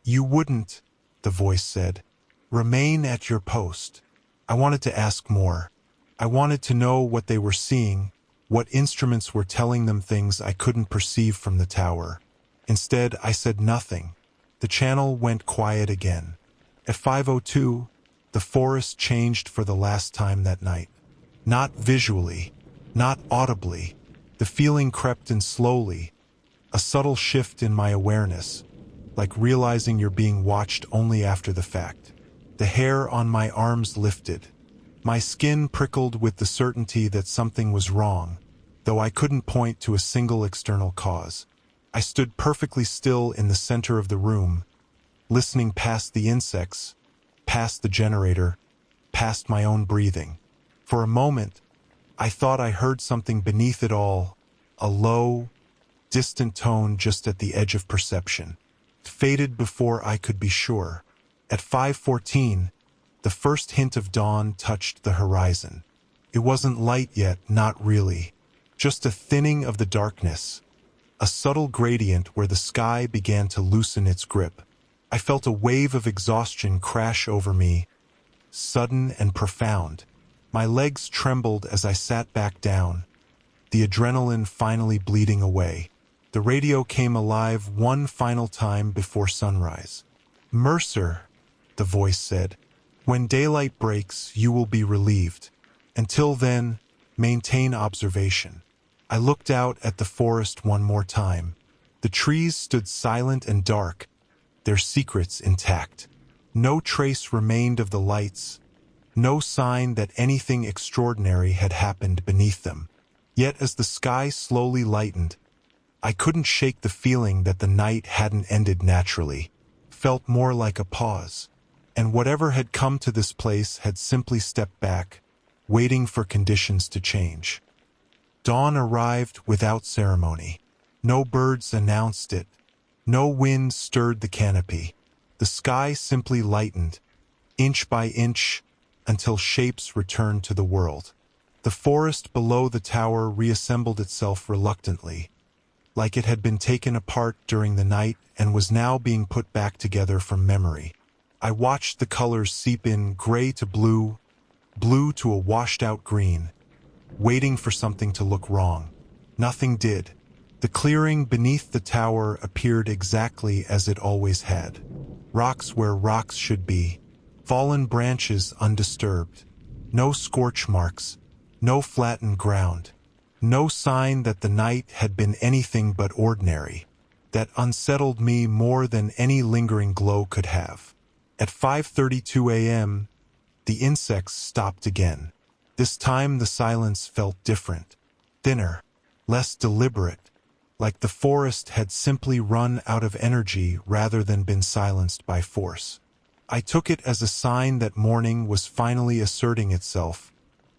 "You wouldn't," the voice said. "Remain at your post." I wanted to ask more. I wanted to know what they were seeing, what instruments were telling them things I couldn't perceive from the tower. Instead, I said nothing. The channel went quiet again. At 5:02, the forest changed for the last time that night. Not visually, not audibly. The feeling crept in slowly, a subtle shift in my awareness, like realizing you're being watched only after the fact. The hair on my arms lifted. My skin prickled with the certainty that something was wrong, though I couldn't point to a single external cause. I stood perfectly still in the center of the room, listening past the insects, past the generator, past my own breathing. For a moment, I thought I heard something beneath it all, a low, distant tone just at the edge of perception. It faded before I could be sure. At 5:14, the first hint of dawn touched the horizon. It wasn't light yet, not really. Just a thinning of the darkness, a subtle gradient where the sky began to loosen its grip. I felt a wave of exhaustion crash over me, sudden and profound. My legs trembled as I sat back down, the adrenaline finally bleeding away. The radio came alive one final time before sunrise. "Mercer," the voice said, "when daylight breaks, you will be relieved. Until then, maintain observation." I looked out at the forest one more time. The trees stood silent and dark, their secrets intact. No trace remained of the lights, no sign that anything extraordinary had happened beneath them. Yet as the sky slowly lightened, I couldn't shake the feeling that the night hadn't ended naturally. Felt more like a pause. And whatever had come to this place had simply stepped back, waiting for conditions to change. Dawn arrived without ceremony. No birds announced it. No wind stirred the canopy. The sky simply lightened, inch by inch, until shapes returned to the world. The forest below the tower reassembled itself reluctantly, like it had been taken apart during the night and was now being put back together from memory. I watched the colors seep in, gray to blue, blue to a washed-out green, waiting for something to look wrong. Nothing did. The clearing beneath the tower appeared exactly as it always had. Rocks where rocks should be, fallen branches undisturbed, no scorch marks, no flattened ground, no sign that the night had been anything but ordinary. That unsettled me more than any lingering glow could have. At 5:32 a.m., the insects stopped again. This time the silence felt different, thinner, less deliberate, like the forest had simply run out of energy rather than been silenced by force. I took it as a sign that morning was finally asserting itself,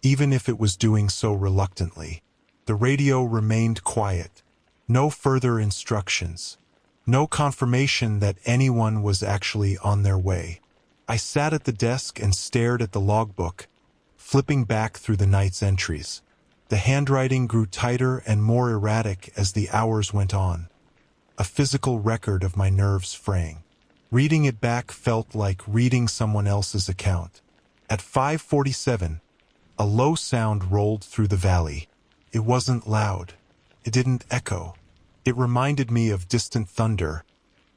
even if it was doing so reluctantly. The radio remained quiet. No further instructions. No confirmation that anyone was actually on their way. I sat at the desk and stared at the logbook, flipping back through the night's entries. The handwriting grew tighter and more erratic as the hours went on. A physical record of my nerves fraying. Reading it back felt like reading someone else's account. At 5:47, a low sound rolled through the valley. It wasn't loud. It didn't echo. It reminded me of distant thunder,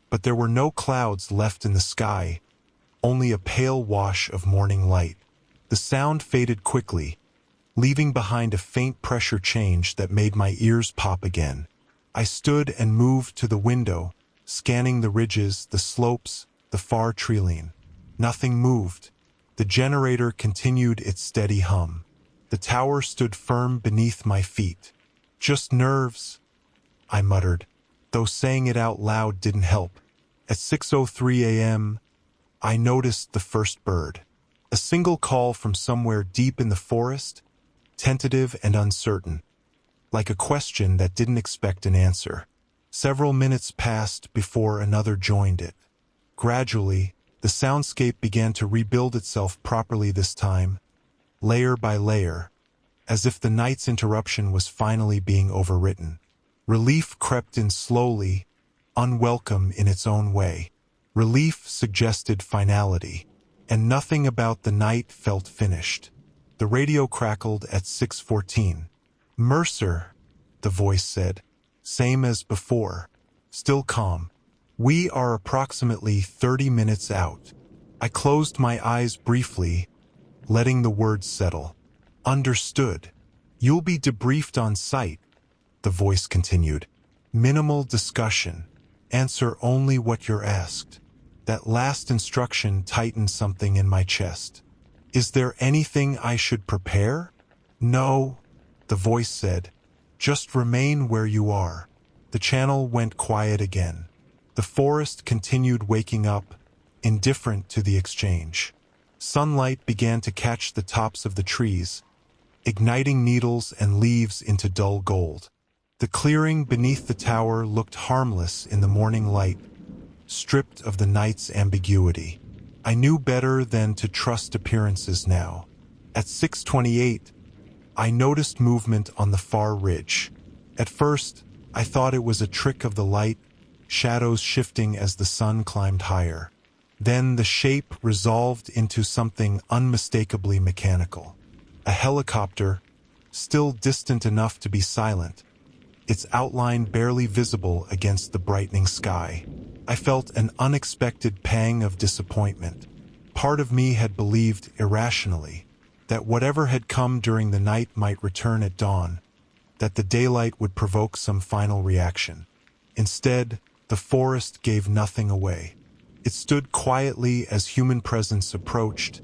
but there were no clouds left in the sky, only a pale wash of morning light. The sound faded quickly, leaving behind a faint pressure change that made my ears pop again. I stood and moved to the window, scanning the ridges, the slopes, the far treeline. Nothing moved. The generator continued its steady hum. The tower stood firm beneath my feet. Just nerves, I muttered, though saying it out loud didn't help. At 6:03 a.m., I noticed the first bird. A single call from somewhere deep in the forest, tentative and uncertain, like a question that didn't expect an answer. Several minutes passed before another joined it. Gradually, the soundscape began to rebuild itself properly this time, layer by layer, as if the night's interruption was finally being overwritten. Relief crept in slowly, unwelcome in its own way. Relief suggested finality, and nothing about the night felt finished. The radio crackled at 6:14. "Mercer," the voice said, same as before, still calm. "We are approximately 30 minutes out." I closed my eyes briefly, letting the words settle. "Understood. You'll be debriefed on site," the voice continued. "Minimal discussion. Answer only what you're asked." That last instruction tightened something in my chest. "Is there anything I should prepare?" "No," the voice said. "Just remain where you are." The channel went quiet again. The forest continued waking up, indifferent to the exchange. Sunlight began to catch the tops of the trees, igniting needles and leaves into dull gold. The clearing beneath the tower looked harmless in the morning light, stripped of the night's ambiguity. I knew better than to trust appearances now. At 6:28, I noticed movement on the far ridge. At first, I thought it was a trick of the light, shadows shifting as the sun climbed higher. Then the shape resolved into something unmistakably mechanical. A helicopter, still distant enough to be silent, its outline barely visible against the brightening sky. I felt an unexpected pang of disappointment. Part of me had believed irrationally that whatever had come during the night might return at dawn, that the daylight would provoke some final reaction. Instead, the forest gave nothing away. It stood quietly as human presence approached,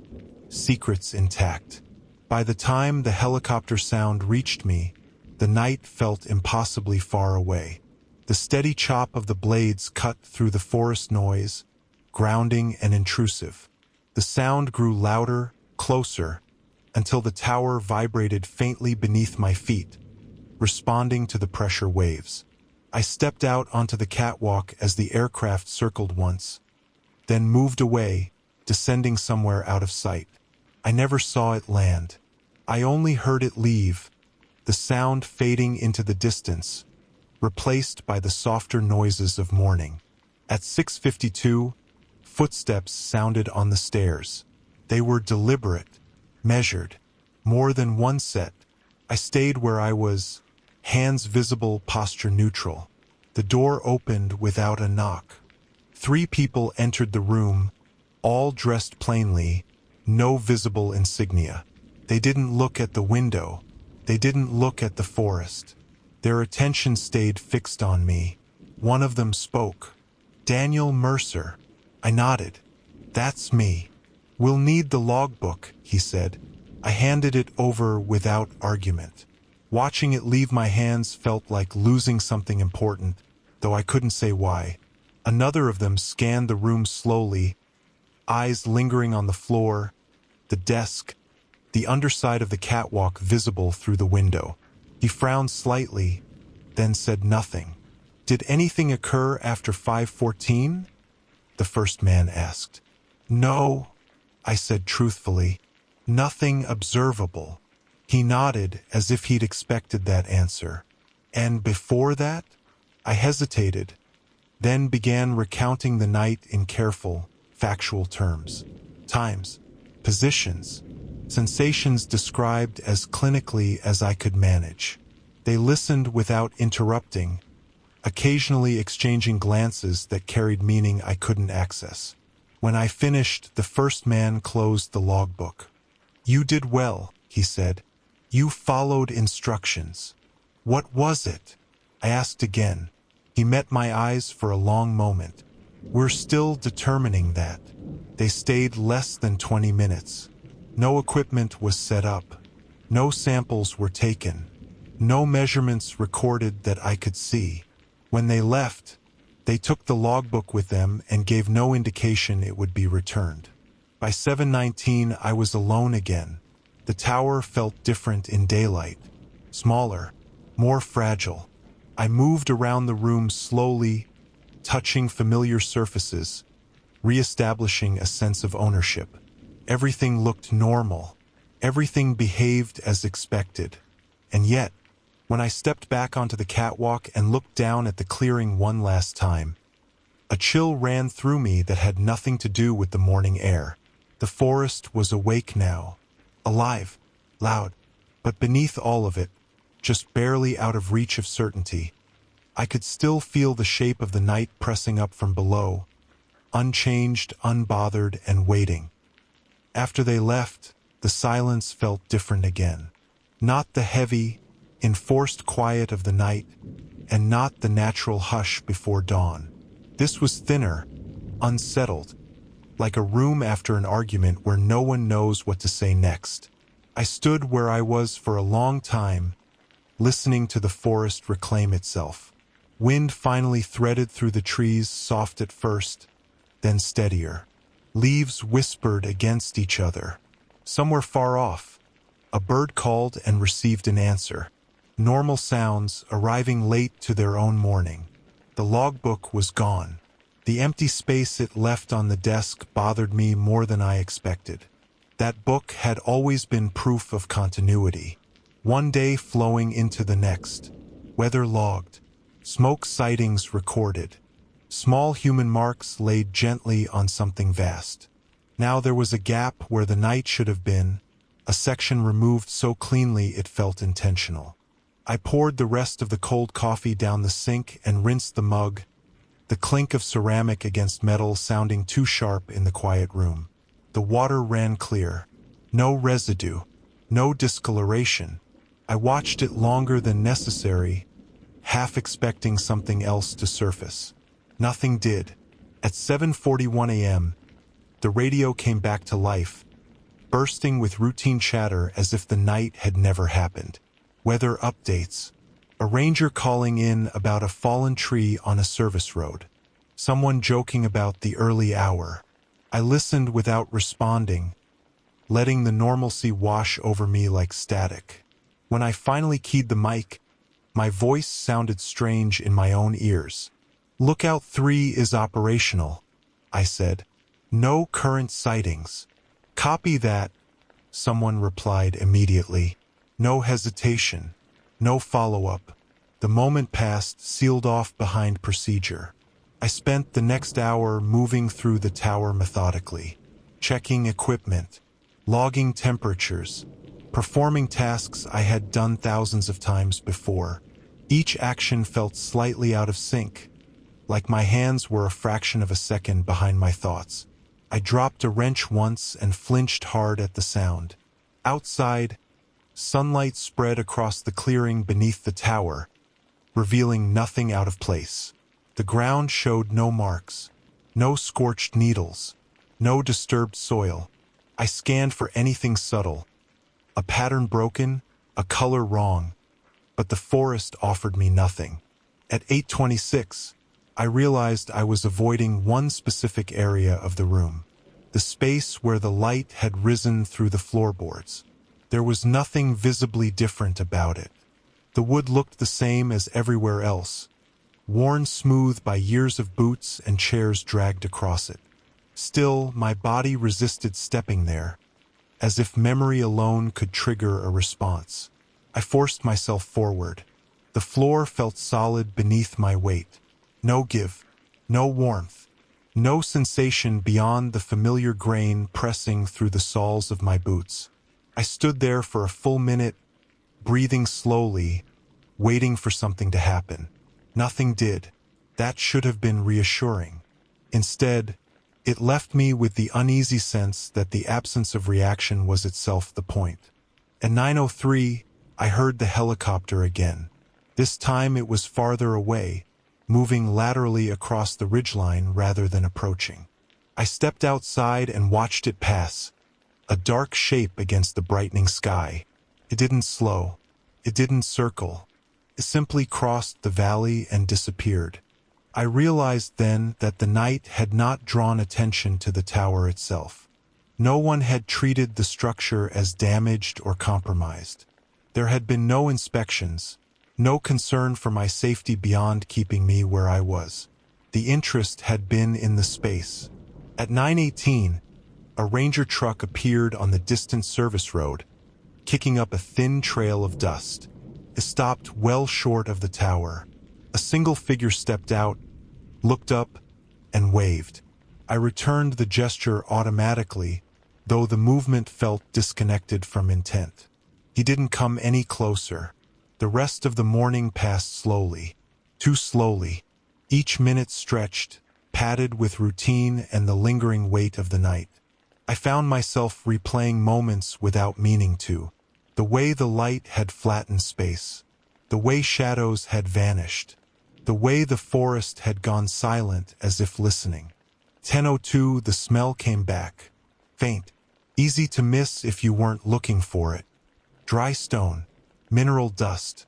secrets intact. By the time the helicopter sound reached me, the night felt impossibly far away. The steady chop of the blades cut through the forest noise, grounding and intrusive. The sound grew louder, closer, until the tower vibrated faintly beneath my feet, responding to the pressure waves. I stepped out onto the catwalk as the aircraft circled once, then moved away, descending somewhere out of sight. I never saw it land. I only heard it leave, the sound fading into the distance, replaced by the softer noises of morning. At 6:52, footsteps sounded on the stairs. They were deliberate, measured, more than one set. I stayed where I was, hands visible, posture neutral. The door opened without a knock. 3 people entered the room, all dressed plainly, no visible insignia. They didn't look at the window. They didn't look at the forest. Their attention stayed fixed on me. One of them spoke. "Daniel Mercer." I nodded. "That's me." "We'll need the logbook," he said. I handed it over without argument. Watching it leave my hands felt like losing something important, though I couldn't say why. Another of them scanned the room slowly, eyes lingering on the floor, the desk, the underside of the catwalk visible through the window. He frowned slightly, then said nothing. "Did anything occur after 5:14? The first man asked. "No," I said truthfully. "Nothing observable." He nodded as if he'd expected that answer. "And before that?" I hesitated, then began recounting the night in careful, factual terms. Times, positions, sensations described as clinically as I could manage. They listened without interrupting, occasionally exchanging glances that carried meaning I couldn't access. When I finished, the first man closed the logbook. "You did well," he said. "You followed instructions." "What was it?" I asked again. He met my eyes for a long moment. "We're still determining that." They stayed less than 20 minutes. No equipment was set up. No samples were taken. No measurements recorded that I could see. When they left, they took the logbook with them and gave no indication it would be returned. By 7:19, I was alone again. The tower felt different in daylight. Smaller, more fragile. I moved around the room slowly, touching familiar surfaces, reestablishing a sense of ownership. Everything looked normal. Everything behaved as expected. And yet, when I stepped back onto the catwalk and looked down at the clearing one last time, a chill ran through me that had nothing to do with the morning air. The forest was awake now, alive, loud, but beneath all of it, just barely out of reach of certainty, I could still feel the shape of the night pressing up from below, unchanged, unbothered, and waiting. After they left, the silence felt different again. Not the heavy, enforced quiet of the night, and not the natural hush before dawn. This was thinner, unsettled, like a room after an argument where no one knows what to say next. I stood where I was for a long time, listening to the forest reclaim itself. Wind finally threaded through the trees, soft at first, then steadier. Leaves whispered against each other. Somewhere far off, a bird called and received an answer. Normal sounds arriving late to their own morning. The logbook was gone. The empty space it left on the desk bothered me more than I expected. That book had always been proof of continuity. One day flowing into the next. Weather logged. Smoke sightings recorded. Small human marks laid gently on something vast. Now there was a gap where the night should have been, a section removed so cleanly it felt intentional. I poured the rest of the cold coffee down the sink and rinsed the mug, the clink of ceramic against metal sounding too sharp in the quiet room. The water ran clear. No residue. No discoloration. I watched it longer than necessary, half expecting something else to surface. Nothing did. At 7:41 a.m., the radio came back to life, bursting with routine chatter as if the night had never happened. Weather updates. A ranger calling in about a fallen tree on a service road. Someone joking about the early hour. I listened without responding, letting the normalcy wash over me like static. When I finally keyed the mic, my voice sounded strange in my own ears. "Lookout 3 is operational," I said. "No current sightings." "Copy that," someone replied immediately. No hesitation. No follow-up. The moment passed, sealed off behind procedure. I spent the next hour moving through the tower methodically, checking equipment, logging temperatures, performing tasks I had done thousands of times before. Each action felt slightly out of sync, like my hands were a fraction of a second behind my thoughts. I dropped a wrench once and flinched hard at the sound. Outside, sunlight spread across the clearing beneath the tower, revealing nothing out of place. The ground showed no marks, no scorched needles, no disturbed soil. I scanned for anything subtle, a pattern broken, a color wrong, but the forest offered me nothing. At 8:26, I realized I was avoiding one specific area of the room, the space where the light had risen through the floorboards. There was nothing visibly different about it. The wood looked the same as everywhere else, worn smooth by years of boots and chairs dragged across it. Still, my body resisted stepping there, as if memory alone could trigger a response. I forced myself forward. The floor felt solid beneath my weight. No give, no warmth, no sensation beyond the familiar grain pressing through the soles of my boots. I stood there for a full minute, breathing slowly, waiting for something to happen. Nothing did. That should have been reassuring. Instead, it left me with the uneasy sense that the absence of reaction was itself the point. At 9:03, I heard the helicopter again. This time it was farther away, moving laterally across the ridgeline rather than approaching. I stepped outside and watched it pass, a dark shape against the brightening sky. It didn't slow. It didn't circle. It simply crossed the valley and disappeared. I realized then that the night had not drawn attention to the tower itself. No one had treated the structure as damaged or compromised. There had been no inspections, no concern for my safety beyond keeping me where I was. The interest had been in the space. At 9:18, a ranger truck appeared on the distant service road, kicking up a thin trail of dust. It stopped well short of the tower. A single figure stepped out, looked up, and waved. I returned the gesture automatically, though the movement felt disconnected from intent. He didn't come any closer. The rest of the morning passed slowly, too slowly. Each minute stretched, padded with routine and the lingering weight of the night. I found myself replaying moments without meaning to. The way the light had flattened space, the way shadows had vanished, the way the forest had gone silent as if listening. 10:02, the smell came back. Faint, easy to miss if you weren't looking for it. Dry stone, mineral dust.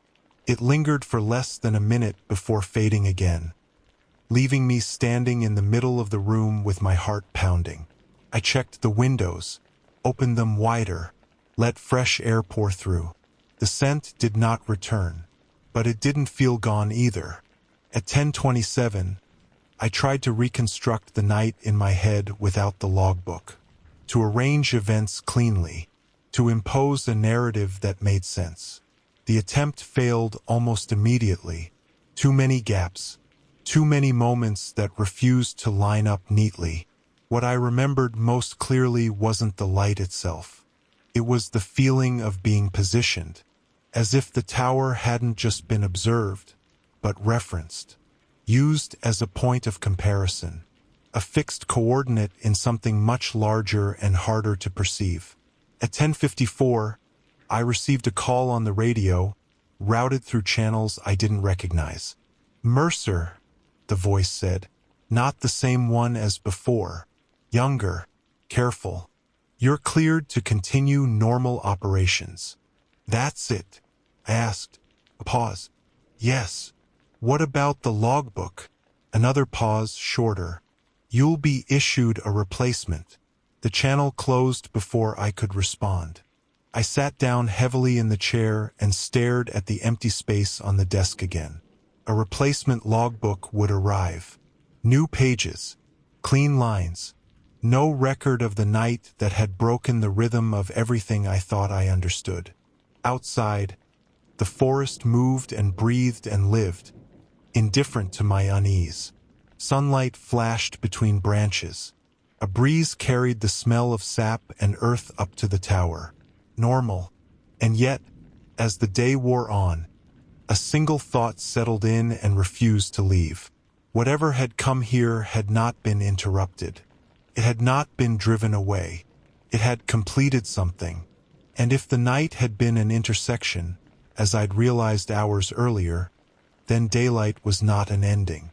It lingered for less than a minute before fading again, leaving me standing in the middle of the room with my heart pounding. I checked the windows, opened them wider, let fresh air pour through. The scent did not return, but it didn't feel gone either. At 10:27, I tried to reconstruct the night in my head without the logbook, to arrange events cleanly, to impose a narrative that made sense. The attempt failed almost immediately. Too many gaps, too many moments that refused to line up neatly. What I remembered most clearly wasn't the light itself. It was the feeling of being positioned, as if the tower hadn't just been observed, but referenced, used as a point of comparison, a fixed coordinate in something much larger and harder to perceive. At 10:54, I received a call on the radio, routed through channels I didn't recognize. "Mercer," the voice said, "not the same one as before. Younger, careful. You're cleared to continue normal operations." "That's it?" I asked. A pause. "Yes." "What about the logbook?" Another pause, shorter. "You'll be issued a replacement." The channel closed before I could respond. I sat down heavily in the chair and stared at the empty space on the desk again. A replacement logbook would arrive. New pages, clean lines, No record of the night that had broken the rhythm of everything I thought I understood. Outside, the forest moved and breathed and lived, indifferent to my unease. Sunlight flashed between branches. A breeze carried the smell of sap and earth up to the tower. Normal. And yet, as the day wore on, a single thought settled in and refused to leave. Whatever had come here had not been interrupted. It had not been driven away. It had completed something. And if the night had been an intersection, as I'd realized hours earlier, then daylight was not an ending.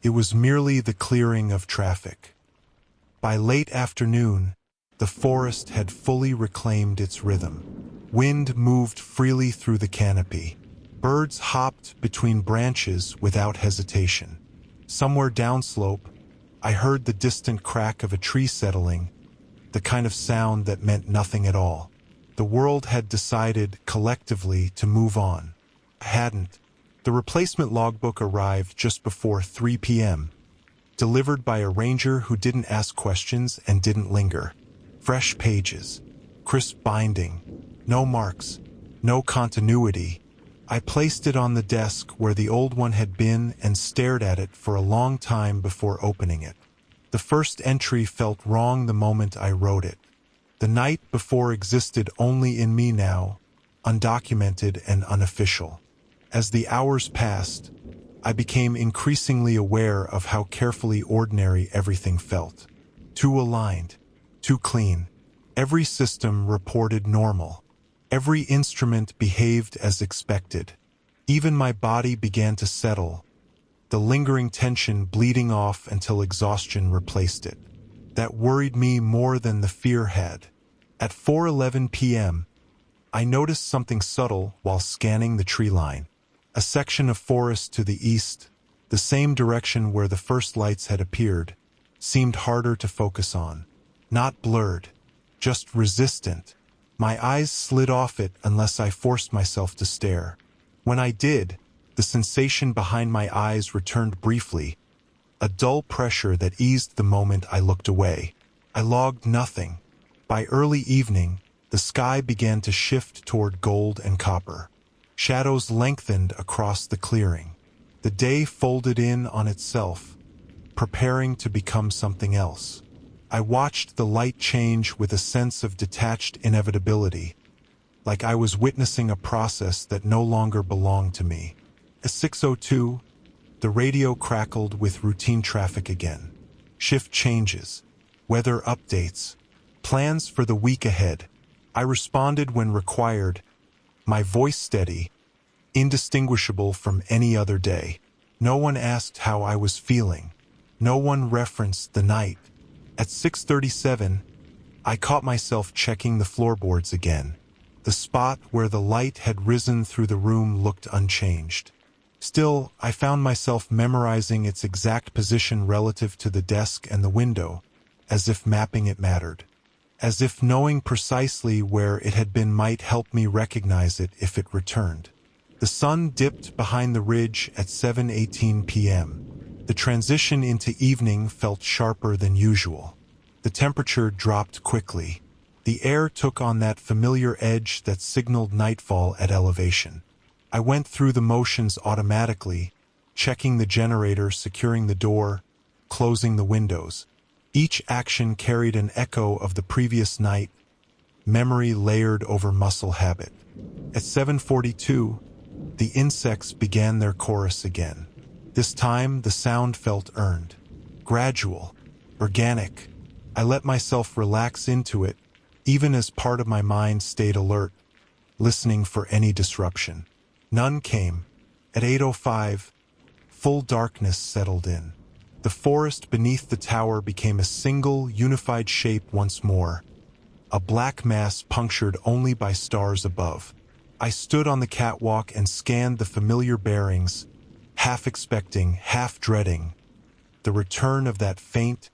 It was merely the clearing of traffic. By late afternoon, the forest had fully reclaimed its rhythm. Wind moved freely through the canopy. Birds hopped between branches without hesitation. Somewhere downslope, I heard the distant crack of a tree settling, the kind of sound that meant nothing at all. The world had decided, collectively, to move on. I hadn't. The replacement logbook arrived just before 3 p.m., delivered by a ranger who didn't ask questions and didn't linger. Fresh pages, crisp binding, no marks, no continuity. I placed it on the desk where the old one had been and stared at it for a long time before opening it. The first entry felt wrong the moment I wrote it. The night before existed only in me now, undocumented and unofficial. As the hours passed, I became increasingly aware of how carefully ordinary everything felt. Too aligned, too clean. Every system reported normal. Every instrument behaved as expected. Even my body began to settle, the lingering tension bleeding off until exhaustion replaced it. That worried me more than the fear had. At 4:11 p.m., I noticed something subtle while scanning the tree line. A section of forest to the east, the same direction where the first lights had appeared, seemed harder to focus on. Not blurred, just resistant. My eyes slid off it unless I forced myself to stare. When I did, the sensation behind my eyes returned briefly, a dull pressure that eased the moment I looked away. I logged nothing. By early evening, the sky began to shift toward gold and copper. Shadows lengthened across the clearing. The day folded in on itself, preparing to become something else. I watched the light change with a sense of detached inevitability, like I was witnessing a process that no longer belonged to me. At 6:02, the radio crackled with routine traffic again. Shift changes, weather updates, plans for the week ahead. I responded when required, my voice steady, indistinguishable from any other day. No one asked how I was feeling. No one referenced the night. At 6:37, I caught myself checking the floorboards again. The spot where the light had risen through the room looked unchanged. Still, I found myself memorizing its exact position relative to the desk and the window, as if mapping it mattered. As if knowing precisely where it had been might help me recognize it if it returned. The sun dipped behind the ridge at 7:18 p.m. The transition into evening felt sharper than usual. The temperature dropped quickly. The air took on that familiar edge that signaled nightfall at elevation. I went through the motions automatically, checking the generator, securing the door, closing the windows. Each action carried an echo of the previous night, memory layered over muscle habit. At 7:42, the insects began their chorus again. This time, the sound felt earned, gradual, organic. I let myself relax into it, even as part of my mind stayed alert, listening for any disruption. None came. At 8:05, full darkness settled in. The forest beneath the tower became a single, unified shape once more, a black mass punctured only by stars above. I stood on the catwalk and scanned the familiar bearings, half expecting, half dreading, the return of that faint,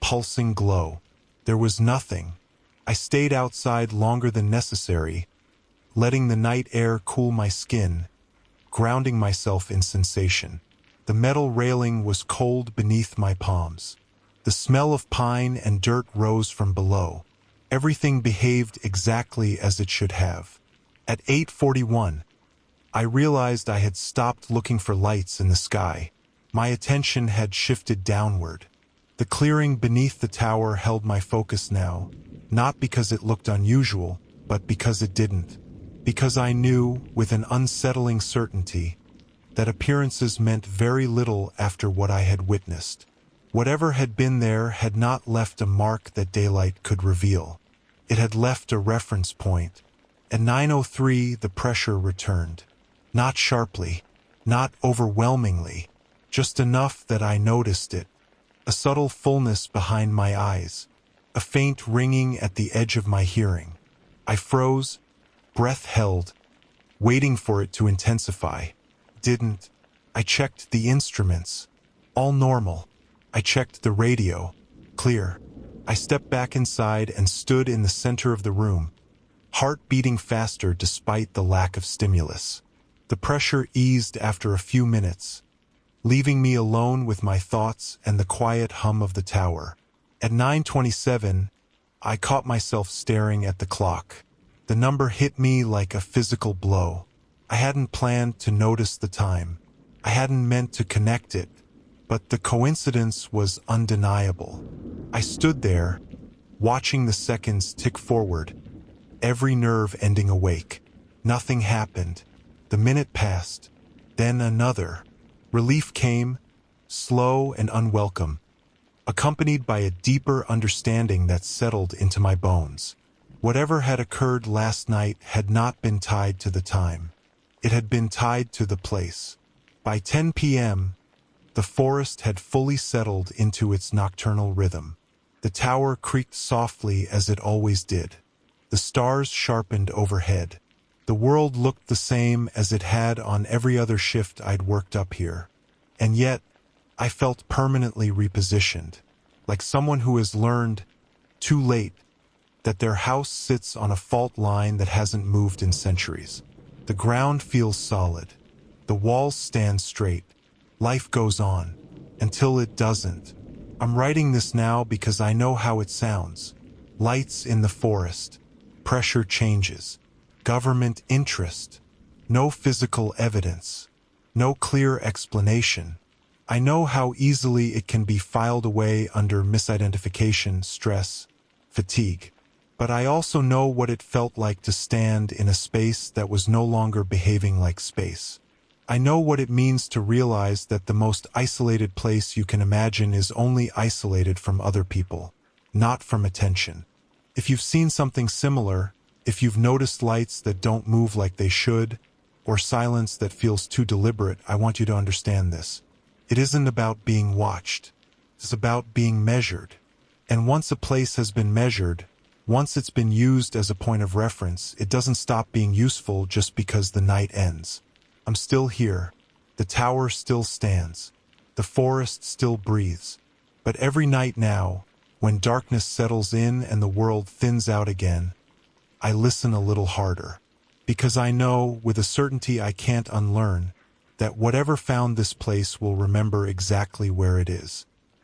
pulsing glow. There was nothing. I stayed outside longer than necessary, letting the night air cool my skin, grounding myself in sensation. The metal railing was cold beneath my palms. The smell of pine and dirt rose from below. Everything behaved exactly as it should have. At 8:41, I realized I had stopped looking for lights in the sky. My attention had shifted downward. The clearing beneath the tower held my focus now, not because it looked unusual, but because it didn't. Because I knew, with an unsettling certainty, that appearances meant very little after what I had witnessed. Whatever had been there had not left a mark that daylight could reveal. It had left a reference point. At 9:03, the pressure returned. Not sharply, not overwhelmingly, just enough that I noticed it. A subtle fullness behind my eyes, a faint ringing at the edge of my hearing. I froze, breath held, waiting for it to intensify. Didn't. I checked the instruments. All normal. I checked the radio. Clear. I stepped back inside and stood in the center of the room, heart beating faster despite the lack of stimulus. The pressure eased after a few minutes, leaving me alone with my thoughts and the quiet hum of the tower. At 9:27, I caught myself staring at the clock. The number hit me like a physical blow. I hadn't planned to notice the time. I hadn't meant to connect it, but the coincidence was undeniable. I stood there, watching the seconds tick forward, every nerve ending awake. Nothing happened. The minute passed, then another. Relief came, slow and unwelcome, accompanied by a deeper understanding that settled into my bones. Whatever had occurred last night had not been tied to the time. It had been tied to the place. By 10 p.m., the forest had fully settled into its nocturnal rhythm. The tower creaked softly as it always did. The stars sharpened overhead. The world looked the same as it had on every other shift I'd worked up here. And yet, I felt permanently repositioned, like someone who has learned, too late, that their house sits on a fault line that hasn't moved in centuries. The ground feels solid. The walls stand straight. Life goes on, until it doesn't. I'm writing this now because I know how it sounds. Lights in the forest. Pressure changes. Government interest. No physical evidence. No clear explanation. I know how easily it can be filed away under misidentification, stress, fatigue. But I also know what it felt like to stand in a space that was no longer behaving like space. I know what it means to realize that the most isolated place you can imagine is only isolated from other people, not from attention. If you've seen something similar, if you've noticed lights that don't move like they should, or silence that feels too deliberate, I want you to understand this. It isn't about being watched. It's about being measured. And once a place has been measured, once it's been used as a point of reference, it doesn't stop being useful just because the night ends. I'm still here. The tower still stands. The forest still breathes. But every night now, when darkness settles in and the world thins out again, I listen a little harder. Because I know, with a certainty I can't unlearn, that whatever found this place will remember exactly where it is.